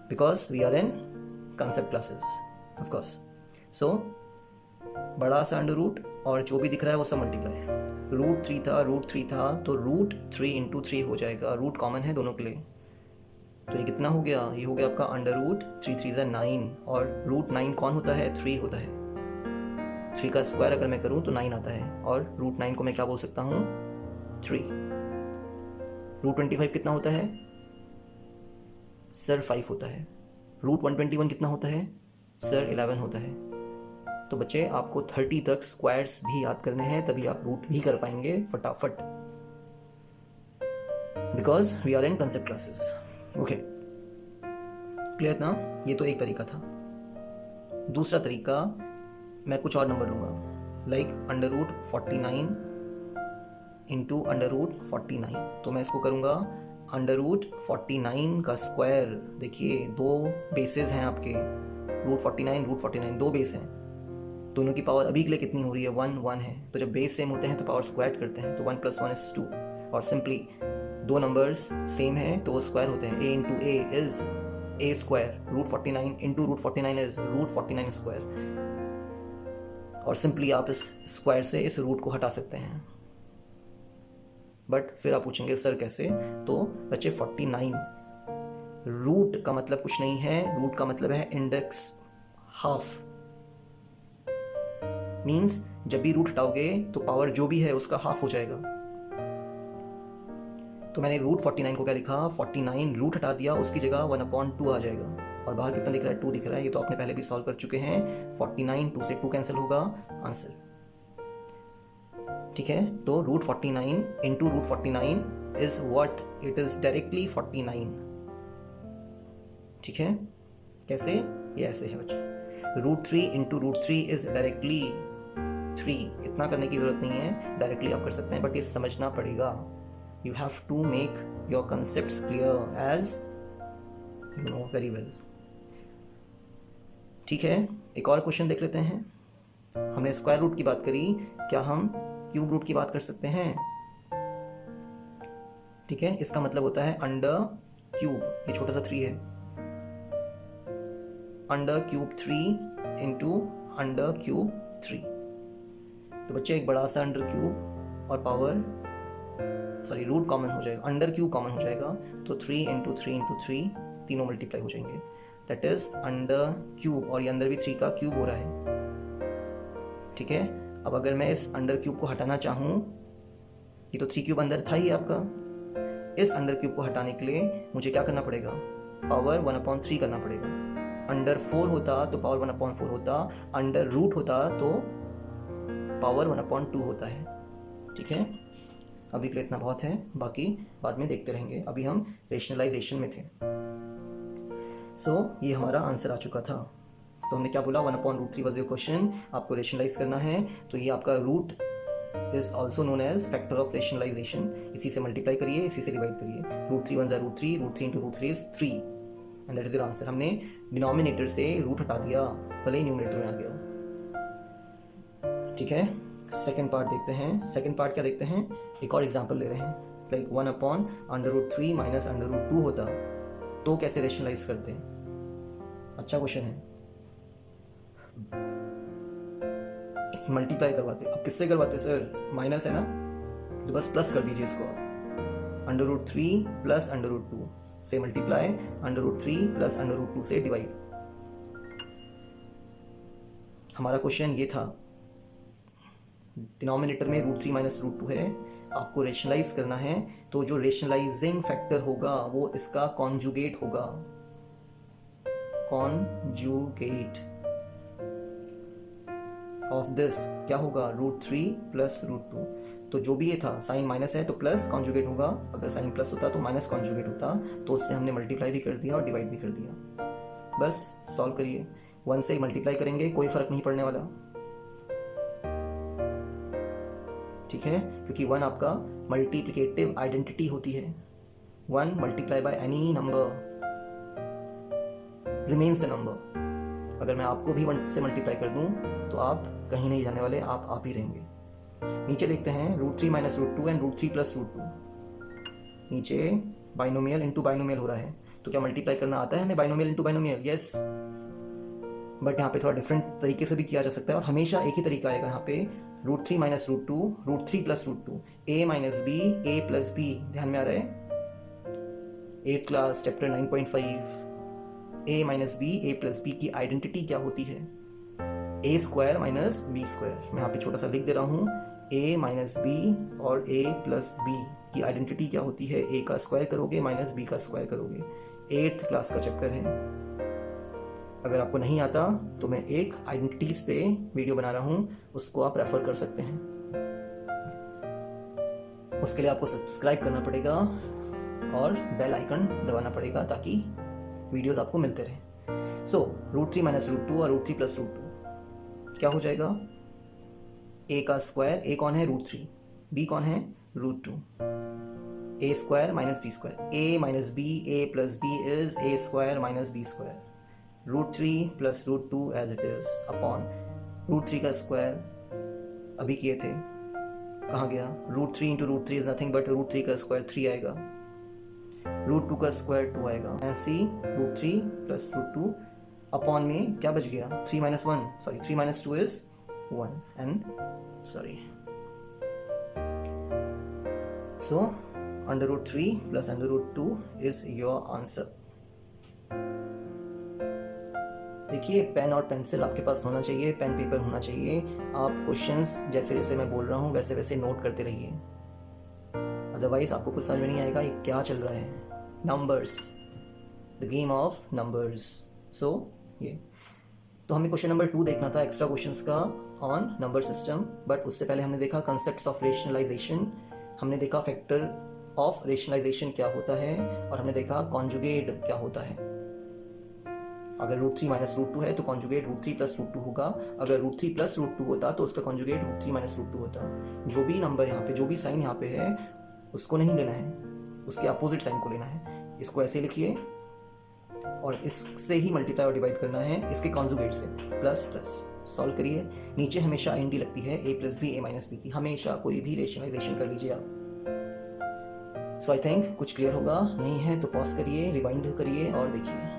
because we are in concept classes of course. So बड़ा सा अंडर रूट और जो भी दिख रहा है वो सब मल्टीप्लाई। √3 था तो √3 into 3 हो जाएगा। रूट कॉमन है दोनों के लिए, तो ये कितना हो गया? ये हो गया आपका √3 3 is 9, और √9 कौन होता है? 3 होता है। 3 का स्क्वायर अगर मैं करूँ तो 9 आता है, और √9 को मैं क्या बोल सकता हूँ? 3। √25 कितना होता है सर? 5 होता है। √121 कितना होता है सर? 11 होता है। तो बच्चे आपको 30 तक स्क्वायर्स भी याद करने हैं, तभी आप रूट भी कर पाएंगे फटाफट, because we are in concept classes. Okay, clear ना? ये तो एक तरीका था। दूसरा तरीका, मैं कुछ और नंबर लूंगा, लाइक √49 into √49। तो मैं इसको करूंगा √49 का स्क्वायर। देखिए दो बेसेस हैं आपके, √49 दो बेस हैं, दोनों की पावर अभी के लिए कितनी हो रही है? 1 है। तो जब बेस सेम होते हैं तो पावर स्क्वायर करते हैं, तो 1 + 1 is 2। और सिंपली दो नंबर्स सेम हैं तो वो स्क्वायर होते हैं। a into a is a square, √49 into √49 is √49 square. और सिंपली आप इस स्क्वायर से इस रूट को हटा सकते हैं। बट फिर आप पूछेंगे सर कैसे? तो बच्चे 49 रूट का मतलब कुछ नहीं है, रूट का मतलब है इंडेक्स हाफ। मीन्स जब भी रूट हटाओगे तो पावर जो भी है उसका हाफ हो जाएगा। तो मैंने √49 को क्या लिखा? 49 रूट हटा दिया, उसकी जगह 1/2 आ जाएगा। और बाहर कितना दिख रहा है? 2 दिख रहा है। ये तो आपने पहले भी सॉल्व कर चुके हैं। 49 2 से 2 कैंसिल होगा, आंसर। ठीक है, तो √49 into √49 is what? It is directly 49। ठीक है, कैसे? ये ऐसे है बच्चों, √3 into √3 is directly 3। इतना करने की जरूरत नहीं है, डायरेक्टली आप कर सकते हैं, बट ये समझना पड़ेगा। You have to make your concepts clear as you know very well. ठीक है, एक और क्वेश्चन देख लेते हैं। हमने स्क्वायर रूट की बात करी, क्या हम क्यूब रूट की बात कर सकते हैं? ठीक है, इसका मतलब होता है अंडर क्यूब। ये छोटा सा 3 है, under cube 3 into under cube 3। तो बच्चे एक बड़ा सा अंडर क्यूब और पावर रूट कॉमन हो जाएगा, अंडर क्यूब कॉमन हो जाएगा, तो 3 into 3 into 3 तीनों मल्टीप्लाई हो जाएंगे, दैट इज अंडर क्यूब। और ये अंदर भी 3 का क्यूब हो रहा है। ठीक है, अब अगर मैं इस अंडर क्यूब को हटाना चाहूँ, ये तो 3 क्यूब अंदर था ही आपका, इस अंडर क्यूब को हटाने के लिए मुझे क्या करना पड़ेगा? पावर 1/3 करना पड़ेगा। अंडर 4 होता तो पावर 1/4 होता, अंडर रूट होता तो पावर 1/2 होता है। ठीक है, अभी के लिए इतना बहुत है, बाकी बाद में देखते रहेंगे। अभी हम रेशनलाइजेशन में थे। ये हमारा आंसर आ चुका था। तो हमने क्या बोला? 1/√3 was your question। आपको रेशनलाइज करना है, तो ये आपका root is also known as factor of rationalization. इसी से मल्टीप्लाई करिए, इसी से डिवाइड करिए। √3 1 √3, √3 into √3 is 3, and that is your answer. हमने डिनोमिनेटर से रूट हटा दिया, भले ही न्यूमरेटर में आ गया। ठीक है, सेकेंड पार्ट देखते हैं। सेकेंड पार्ट क्या देखते हैं? एक और एग्जाम्पल ले रहे हैं, लाइक 1/√3 माइनस √2 होता तो कैसे रेशनलाइज करते? अच्छा क्वेश्चन है। मल्टीप्लाई करवाते, अब किससे करवाते सर? माइनस है ना, तो बस प्लस कर दीजिए इसको आप। √3 प्लस √2 से मल्टीप्लाई, √3 प्लस √2 से डिवाइड। हमारा क्वेश्चन ये था, डिनोमिनेटर में √3 माइनस √2 है, आपको रेशनलाइज करना है तो जो रेशनलाइजिंग फैक्टर होगा वो इसका कॉन्जुगेट होगा, कॉन्जुगेट ऑफ दिस क्या होगा, √3 प्लस √2। तो जो भी ये था साइन माइनस है तो प्लस कॉन्जुगेट होगा, अगर साइन प्लस होता तो माइनस कॉन्जुगेट होता, तो उससे हमने मल्टीप्लाई भी कर दिया और डिवाइड भी कर दिया। बस सॉल्व करिए, 1 से मल्टीप्लाई करेंगे, कोई फर्क नहीं पड़ने वाला, ठीक है, क्योंकि 1 आपका मल्टीप्लिकेटिव आइडेंटिटी होती है। 1 multiply by any number remains the number. अगर मैं आपको भी 1 से मल्टीप्लाई कर दूं तो आप कहीं नहीं जाने वाले, आप ही रहेंगे। नीचे देखते हैं √3 माइनस √2 एंड √3 प्लस √2। नीचे बाइनोमियल इंटू बाइनोमियल हो रहा है, तो क्या मल्टीप्लाई करना आता है हमें binomial into binomial? Yes, but यहाँ पे थोड़ा डिफरेंट तरीके से भी किया जा सकता है और हमेशा एक ही तरीका आएगा यहाँ पे, √3 minus √2, √3 plus √2, a minus B, a plus B. ध्यान में आ रहा है? 8th क्लास चैप्टर 9.5, a minus B, a plus B की आइडेंटिटी क्या होती है? a square minus B square. मैं यहाँ पे छोटा सा लिख दे रहा हूँ, a माइनस बी और a प्लस बी की आइडेंटिटी क्या होती है? a का स्क्वायर करोगे माइनस b का स्क्वायर करोगे। 8th क्लास का चैप्टर है, अगर आपको नहीं आता तो मैं एक आइडेंटिटीज पे वीडियो बना रहा हूँ, उसको आप रेफर कर सकते हैं। उसके लिए आपको सब्सक्राइब करना पड़ेगा और बेल आइकन दबाना पड़ेगा ताकि वीडियोस आपको मिलते रहे। सो √3 माइनस √2 और √3 प्लस √2 क्या हो जाएगा? a का स्क्वायर, a कौन है? √3, b कौन है? √2, a square minus b square, a minus b, a plus b is a square minus b square, √3 plus √2 as it is upon √3 का स्क्वायर अभी किए थे, कहाँ गया? √3 इंटू √3 इज नथिंग बट √3 का स्क्वायर 3 आएगा, √2 का स्क्वायर 2 आएगा, ऐसी √3 प्लस √2 अपॉन में क्या बच गया? 3 minus 1, sorry 3 minus 2 is 1 and sorry, so √3 plus √2 is your answer. देखिए, पेन और पेंसिल आपके पास होना चाहिए, पेन पेपर होना चाहिए। आप क्वेश्चंस जैसे जैसे मैं बोल रहा हूँ वैसे वैसे नोट करते रहिए, अदरवाइज आपको कुछ समझ में नहीं आएगा ये क्या चल रहा है। Numbers, the game of numbers. So ये तो हमें क्वेश्चन नंबर 2 देखना था, एक्स्ट्रा क्वेश्चंस का ऑन नंबर सिस्टम, बट उससे पहले हमने देखा कंसेप्ट्स ऑफ रेशनलाइजेशन, हमने देखा फैक्टर ऑफ रेशनलाइजेशन क्या होता है, और हमने देखा कॉन्जुगेट क्या होता है। अगर √3 माइनस √2 है तो कॉन्जुगेट √3 प्लस √2 होगा, अगर √3 प्लस √2 होता तो उसका कॉन्जुगेट √3 माइनस √2 होता। जो भी नंबर यहाँ पे, जो भी साइन यहाँ पे है उसको नहीं लेना है, उसके अपोजिट साइन को लेना है। इसको ऐसे लिखिए और इससे ही मल्टीप्लाई और डिवाइड करना है, इसके कॉन्जुगेट से, प्लस प्लस। सॉल्व करिए, नीचे हमेशा IND लगती है, a plus b, a minus b की, हमेशा कोई भी रेशनलाइजेशन कर लीजिए आप। सो आई थिंक कुछ क्लियर होगा, नहीं है तो पॉज करिए, रिवाइंड करिए और देखिए।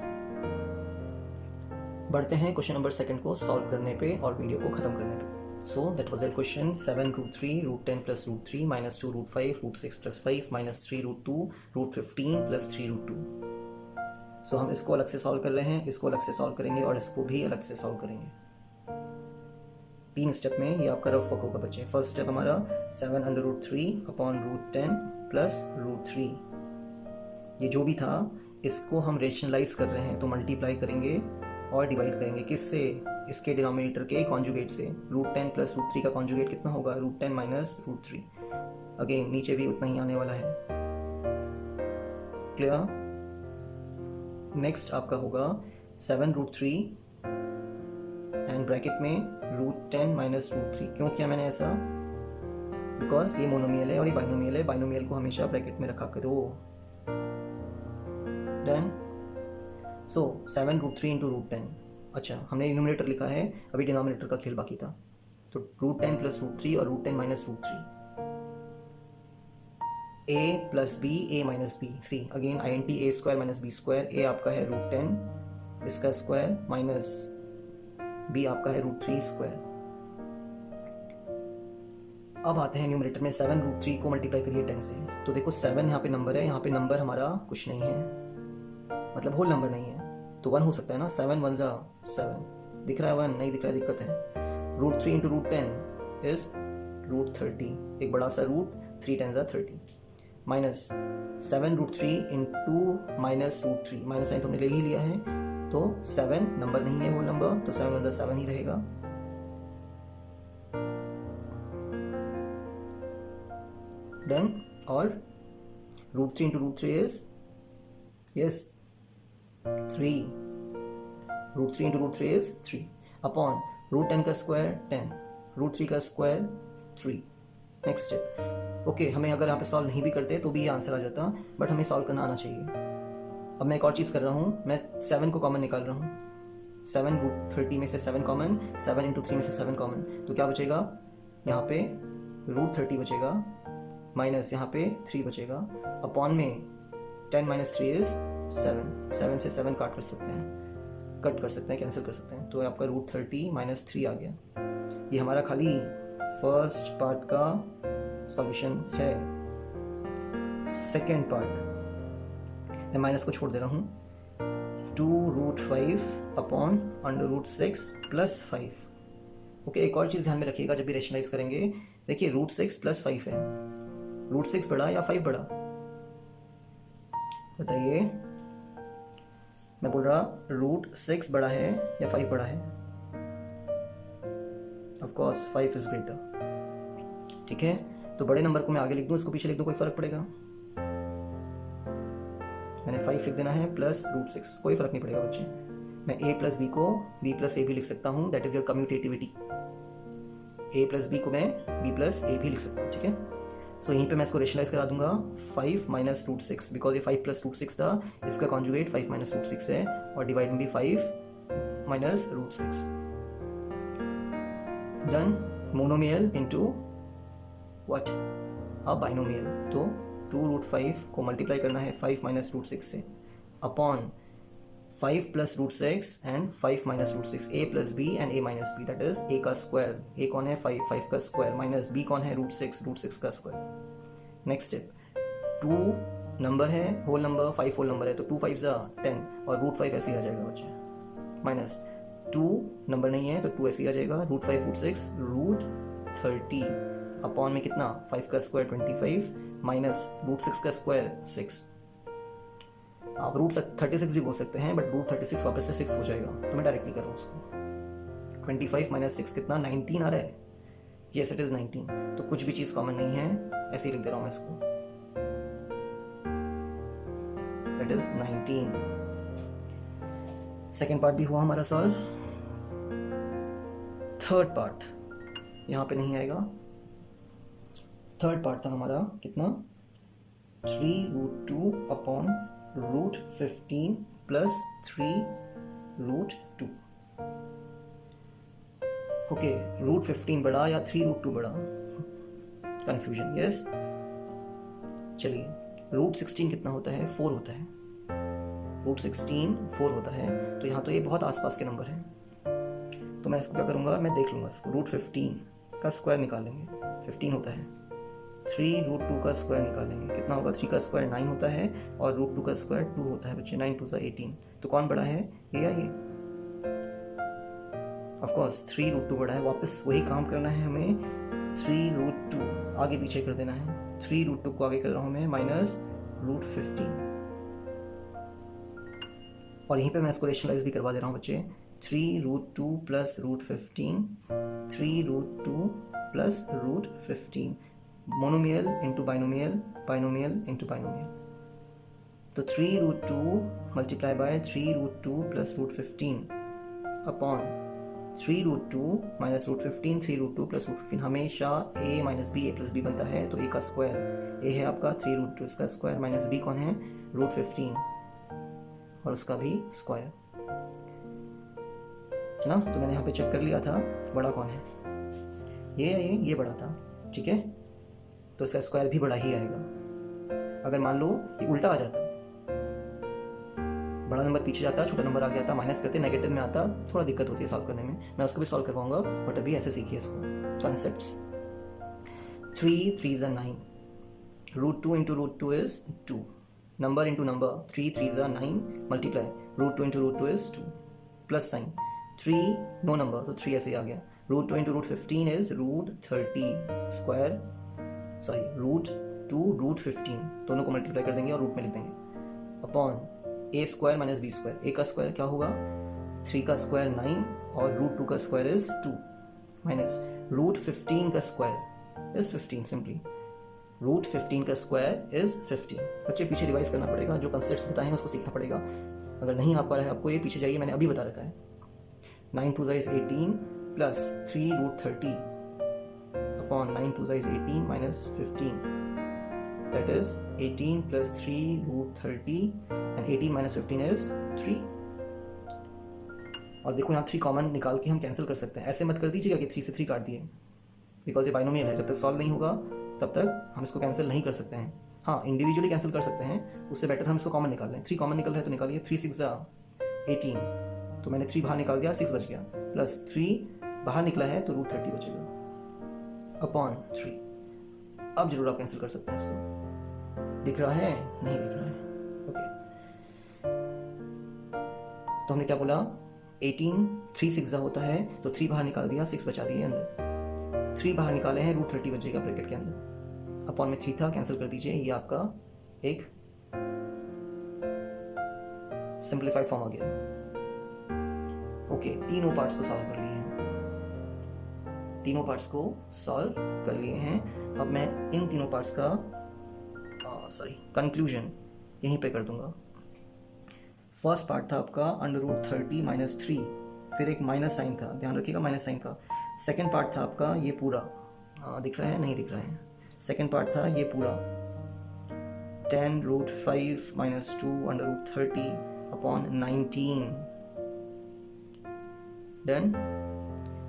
बढ़ते हैं क्वेश्चन नंबर 2 को सॉल्व करने पे और वीडियो को खत्म करने पे। So that was a question 7 √3 √10 plus √3 minus 2 √5 √6 plus 5 minus 3 √2 √15 plus 3 √2। सो हम इसको अलग से सॉल्व कर रहे हैं, इसको अलग से सॉल्व करेंगे और इसको भी अलग से सॉल्व करेंगे। 3 स्टेप में ये आपका रफ वर्क होगा बच्चे। फर्स्ट स्टेप हमारा 7/√3 अपॉन √10 प्लस √3, ये जो भी था इसको हम रेशनलाइज कर रहे हैं तो मल्टीप्लाई करेंगे और डिवाइड करेंगे किससे? इसके डिनोमिनेटर के कॉन्जुगेट से। √10 प्लस √3 का कॉन्जुगेट कितना होगा? √10 माइनस √3। अगेन नीचे भी उतना ही आने वाला है। क्लियर? नेक्स्ट आपका होगा 7√3 एंड ब्रैकेट में √10 माइनस √3। क्यों किया मैंने ऐसा? बिकॉज ये मोनोमियल है और ये बाइनोमियल है, बाइनोमियल को हमेशा ब्रैकेट में रखा करो। डन? सो 7√3 इंटू √10। अच्छा, हमने डिनोमिनेटर लिखा है, अभी डिनोमिनेटर का खेल बाकी था। तो √10 प्लस √3 और √10 minus √3, a plus b, a minus b. See again INT, a square minus B square. a आपका है √10 इसका स्क्वायर माइनस b आपका है √3 स्क्वायर। अब आते हैं न्यूमरेटर में, 7√3 को मल्टीप्लाई करिए 10 से। तो देखो 7 यहाँ पे नंबर है, यहाँ पे नंबर हमारा कुछ नहीं है, मतलब होल नंबर नहीं है, तो 1 हो सकता है ना। 7 1 जा 7, दिख रहा है 1? नहीं दिख रहा है, दिक्कत है। √3 इंटू √10 इज √30, एक बड़ा सा root 3 10 30 minus 7 root 3 into minus root 3, minus sign तो हमने ले ही लिया है, तो 7 नंबर नहीं है होल नंबर, तो 7 × 7 ही रहेगा। डन। और root 3 into root 3 is yes 3, root 3 into root 3 is 3 upon root 10 का स्क्वायर 10, रूट 3 का स्क्वायर 3। Next step. ओके, हमें अगर यहाँ पे सॉल्व नहीं भी करते तो भी ये आंसर आ जाता, बट हमें सॉल्व करना आना चाहिए। अब मैं एक और चीज़ कर रहा हूँ, मैं 7 को कॉमन निकाल रहा हूँ। 7 रूट 30 में से 7 कॉमन, 7 इंटू 3 में से 7 कॉमन, तो क्या बचेगा यहाँ पे रूट 30 बचेगा, माइनस यहाँ पे 3 बचेगा, अपॉन में 10 - 3 इज 7, 7 से 7 कट कर सकते हैं, कैंसिल कर सकते हैं, तो आपका रूट 30 - 3 आ गया। ये हमारा खाली फर्स्ट पार्ट का सॉल्यूशन है। सेकेंड पार्ट मैं माइनस को छोड़ दे रहा हूँ, 2 रूट 5 अपॉन √6 + 5। ओके, एक और चीज़ ध्यान में रखिएगा जब भी रेशनलाइज करेंगे। देखिए रूट 6 + 5 है, रूट 6 बड़ा या 5 बड़ा, बताइए। मैं बोल रहा रूट 6 बड़ा है या 5 बड़ा है? Of course 5 is greater. ठीक है, तो बड़े नंबर को मैं आगे लिख दूं, इसको पीछे लिख दूं, कोई फर्क पड़ेगा? मैंने 5 लिख देना है प्लस रूट 6, कोई फर्क नहीं पड़ेगा बच्चे। मैं a + b को b + a भी लिख सकता हूँ, that is your commutativity. a + b को मैं b + a भी लिख सकता हूँ। ठीक है, सो यहीं पे मैं इसको रेशनलाइज करा दूंगा 5 - √6, बिकॉज ये 5 + √6 था, इसका कॉन्जुगेट 5 - √6 है, और डिवाइड में भी 5 - √6। Done. Monomial into what? Binomial. तो 2 रूट 5 को मल्टीप्लाई करना है 5 - √6 से, upon 5 + √6 and 5 - √6, a + b and a - b, that is a का स्क्वायर। a कौन है? 5, 5 का स्क्वायर, माइनस b कौन है? √6 का स्क्वायर। नेक्स्ट स्टेप, 2 नंबर है होल नंबर, 5 होल नंबर है, तो 2 5 = 10, और √5 ऐसे ही आ जाएगा बच्चे, माइनस 2 नंबर नहीं है तो 2 ऐसे ही आ जाएगा, √5 √6 √30, अपॉन में कितना? 5 का स्क्वायर 25, माइनस √6 का स्क्वायर 6। आप √36 भी बोल सकते हैं, बट √36 वापस से 6 हो जाएगा, तो मैं डायरेक्टली कर रहा हूँ उसको। 25 - 6 कितना? 19 आ रहा है। यस इट इज 19, तो कुछ भी चीज़ कॉमन नहीं है, ऐसे ही लिख दे रहा हूँ मैं इसको, दैट इज 19। सेकेंड पार्ट भी हुआ हमारा सॉल्व। थर्ड पार्ट यहाँ पे नहीं आएगा। थर्ड पार्ट था हमारा कितना? 3√2 अपॉन √15 + 3√2। ओके, √15 बड़ा या 3√2 बड़ा? कंफ्यूजन। यस, चलिए, √16 कितना होता है? 4 होता है। √16 4 होता है, तो यहाँ तो ये बहुत आसपास के नंबर हैं, तो मैं इसको क्या करूँगा? मैं देख लूँगा इसको, √15 का स्क्वायर निकालेंगे, 15 होता है, 3√2 का स्क्वायर निकालेंगे, कितना होगा? 3 का स्क्वायर 9 होता है, और √2 का स्क्वायर 2 होता है बच्चे, 9 × 2 = 18, तो कौन बड़ा है, ये या ये? ऑफ कोर्स 3√2 बड़ा है। वापस वही काम करना है हमें, 3√2 आगे पीछे कर देना है, 3√2 को आगे कर रहा हूँ मैं, माइनस √15, और यहीं पे मैं इसको रेशनलाइज भी करवा दे रहा हूँ बच्चे, 3√2 + √15, 3√2 + √15, monomial into binomial, binomial into binomial, तो 3√2 मल्टीप्लाई बाय 3√2 + √15 अपॉन 3√2 - √15, 3√2 + √15, हमेशा a - b, a + b बनता है, तो a का स्क्वायर, a है आपका 3√2, इसका स्क्वायर, माइनस b कौन है? √15, और उसका भी स्क्वायर, है ना? तो मैंने यहाँ पे चेक कर लिया था बड़ा कौन है, ये या ये बड़ा था। ठीक है, तो इसका स्क्वायर भी बड़ा ही आएगा। अगर मान लो ये उल्टा आ जाता, बड़ा नंबर पीछे जाता, छोटा नंबर आगे आता, माइनस करते नेगेटिव में आता, थोड़ा दिक्कत होती है सॉल्व करने में, मैं उसको भी सॉल्व करवाऊंगा, बट अभी ऐसे सीखिए इसको concepts. 3 3 = 9, √2 × √2 is 2, number into number, 3 3 = 9, multiply √2 × √2 is 2, plus sign, 3 no number, तो 3 ऐसे ही आ गया, √2 × √15 is √30, square sorry root 2 root 15 दोनों को मल्टीप्लाई कर देंगे और रूट में लिख देंगे अपॉन ए स्क्वायर माइनस बी स्क्वायर। ए का स्क्वायर क्या होगा 3 का स्क्वायर 9 और रूट 2 का स्क्वायर इज 2 माइनस रूट 15 का स्क्वायर इज 15 सिंपली रूट 15 का स्क्वायर इज 15। बच्चे पीछे रिवाइज करना पड़ेगा, जो कंसेप्ट्स बताए हैं उसको सीखना पड़ेगा। अगर नहीं आ पा रहा है आपको ये पीछे जाइए, मैंने अभी बता रखा है। 9 2 is 18 plus 3 root 30 upon 9 2 is 18 minus 15 that is 18 plus 3 root 30 and 18 minus 15 is 3। और देखो यहाँ 3 कॉमन निकाल के हम कैंसिल कर सकते हैं। ऐसे मत कर दीजिएगा कि 3 से 3 काट दिए, बिकॉज ये बाइनोमियल है। जब तक सॉल्व नहीं होगा तब तक हम इसको कैंसिल नहीं कर सकते हैं। हाँ, इंडिविजुअली कैंसिल कर सकते हैं, उससे बेटर हम इसको कॉमन निकाल लें। 3 कॉमन निकल रहा है तो निकालिए। 3 6 18 तो मैंने 3 बाहर निकाल दिया, 6 बच गया, प्लस 3 बाहर निकला है तो रूट 30 बचेगा अपॉन 3। अब जरूर आप कैंसिल कर सकते हैं इसको। दिख रहा है? नहीं दिख रहा है? ओके, तो हमने क्या बोला 18 3 6 होता है तो 3 बाहर निकाल दिया, 6 बचा दिए अंदर। 3 बाहर निकाले हैं, रूट 30 बचेगा ब्रैकेट के अंदर। अपॉन में 3 था, कैंसिल कर दीजिए। ये आपका एक सिंप्लीफाइड फॉर्म आ गया। ओके, तीनों पार्ट्स को सॉल्व कर लिए हैं। तीनों पार्ट्स को सॉल्व कर लिए हैं। अब मैं इन तीनों पार्ट्स का कंक्लूजन यहीं पे कर दूंगा। फर्स्ट पार्ट था आपका अंडर रूट 30 माइनस 3, फिर एक माइनस साइन था, ध्यान रखिएगा माइनस साइन का। सेकेंड पार्ट था आपका ये पूरा, दिख रहा है? नहीं दिख रहा है। सेकेंड पार्ट था ये पूरा 10 root 5 minus 2 under root 30 upon 19 done.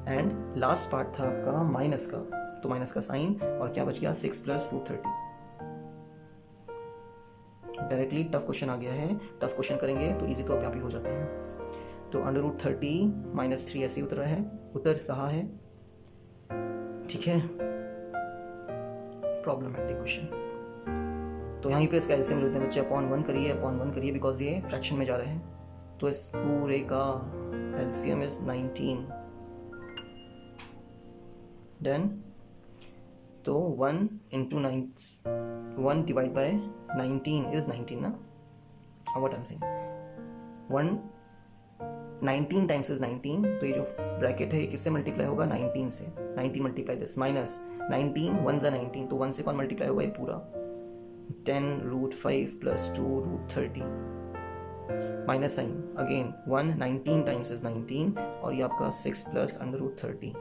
And last part था आपका माइनस का, तो माइनस का साइन और क्या बच गया 6 plus root 30। Directly tough question आ गया है। टफ क्वेश्चन करेंगे तो इजी तो अपने आप ही हो जाते हैं। तो अंडर रूट 30 माइनस 3 ऐसे ही उतर रहा है। ठीक है, प्रॉब्लमेटिक क्वेश्चन। तो यहीं पे इसका एलसीएम लेते हैं बच्चे। अपॉन 1 करिए बिकॉज ये फ्रैक्शन में जा रहे हैं। तो इस पूरे का एलसीएम इज 19 डन। तो 1 इंटू 1 डिवाइड बाय 19 इज 19 ना। What I am saying 19 times is 19, तो ये जो ब्रैकेट है ये किससे मल्टीप्लाई होगा 19 से। 19 मल्टीप्लाई दिस माइनस 19 1 जा 19, तो 1 से कौन मल्टीप्लाई होगा ये पूरा 10 root 5 plus 2 root 30 minus sign again 1 19 times is 19 और ये आपका 6 प्लस अंडर रूट 30।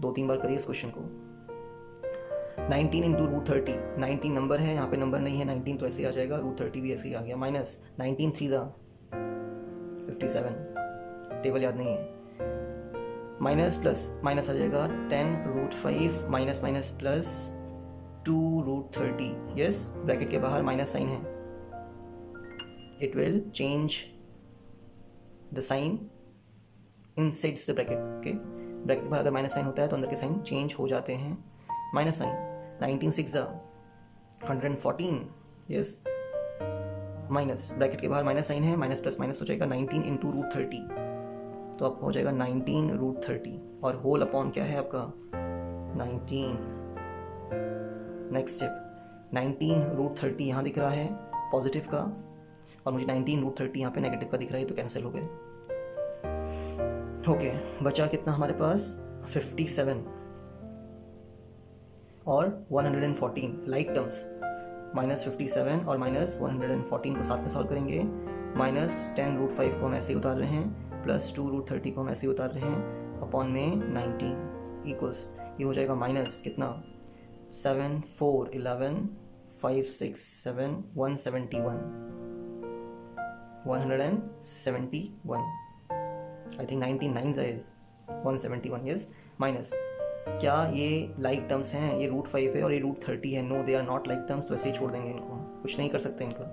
2-3 बार करिए इस क्वेश्चन को। 19 इंटू रूट 30, 19 नंबर है, यहाँ पे नंबर नहीं है 19 तो ऐसे ही आ जाएगा, रूट 30 भी ऐसे ही आ गया। माइनस 19 3 जा 57, टेबल याद नहीं है। माइनस प्लस माइनस आ जाएगा 10 root 5 minus minus plus 2 root 30। Yes, bracket के बाहर माइनस साइन है, it will change the sign inside the bracket. Okay, bracket के बाहर अगर माइनस साइन होता है तो अंदर के साइन चेंज हो जाते हैं। Minus sign 19 6 114, yes, minus bracket के बाहर माइनस साइन है, माइनस प्लस माइनस हो जाएगा 19 इंटू रूट 30, तो आपको हो जाएगा 19 रूट 30 और होल अपॉन क्या है आपका 19। नेक्स्ट स्टेप 19 रूट 30 यहाँ दिख रहा है पॉजिटिव का और मुझे 19 रूट 30 यहाँ पे नेगेटिव का दिख रहा है, तो कैंसिल हो गए। ओके, बचा कितना हमारे पास 57 और 114 लाइक टर्म्स। माइनस 57 और माइनस 114 को साथ में सॉल्व करेंगे। माइनस 10 रूट 5 को हम ऐसे ही उतार रहे हैं, प्लस 2 रूट 30 को हम ऐसे ही उतार रहे हैं, अपॉन में 19 इक्वल्स ये हो जाएगा माइनस कितना 7 4 11 5 6 7 171 I think 99 is 171। Yes, minus क्या ये लाइक टर्म्स हैं, ये रूट 5 है और ये रूट 30 है। No, they are not like terms, तो ऐसे ही छोड़ देंगे इनको, कुछ नहीं कर सकते इनका।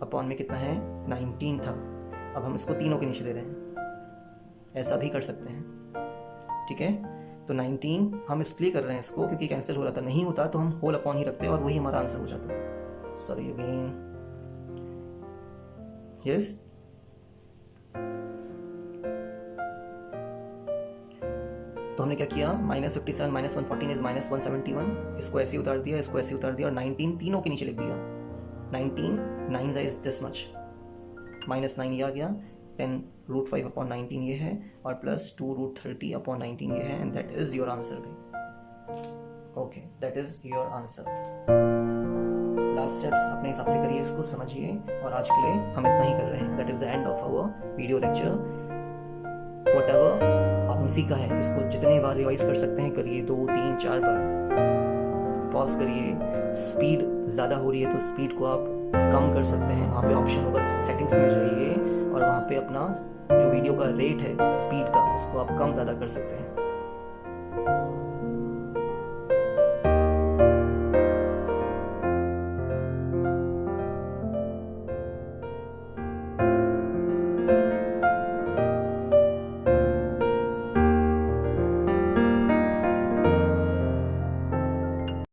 अपॉन में कितना है 19 था, अब हम इसको तीनों के नीचे दे रहे हैं, ऐसा भी कर सकते हैं। ठीक है, तो 19 हम इसलिए कर रहे हैं इसको क्योंकि कैंसिल हो रहा था, नहीं होता तो हम होल अपॉन ही रखते और वही हमारा आंसर हो जाता। सॉरी अगेन, यस, तो हमने इन्होंने क्या किया, -57 -114 इज -171, इसको ऐसे ही उतार दिया, इसको ऐसे ही उतार दिया और 19 तीनों के नीचे लिख दिया। 19 9 इज दिस मच, -9 ये आ गया, 10√5/19 ये है और प्लस 2√30/19 ये है, and that is your answer भाई। Okay, that is your answer. Last steps अपने हिसाब से करिए, इसको समझिए, और आज के लिए हम इतना ही कर रहे हैं। That is the end of our video lecture. Whatever आपने सीखा है, इसको जितने बार रिवाइज कर सकते हैं करिए, 2 3 4 बार। पॉज करिए, स्पीड ज़्यादा हो रही है तो स्पीड को आप कम कर सकते हैं, वहाँ पे ऑप्शन होगा, सेटिंग्स में जाइए और वहाँ पे अपना जो वीडियो का रेट है स्पीड का, उसको आप कम ज़्यादा कर सकते हैं।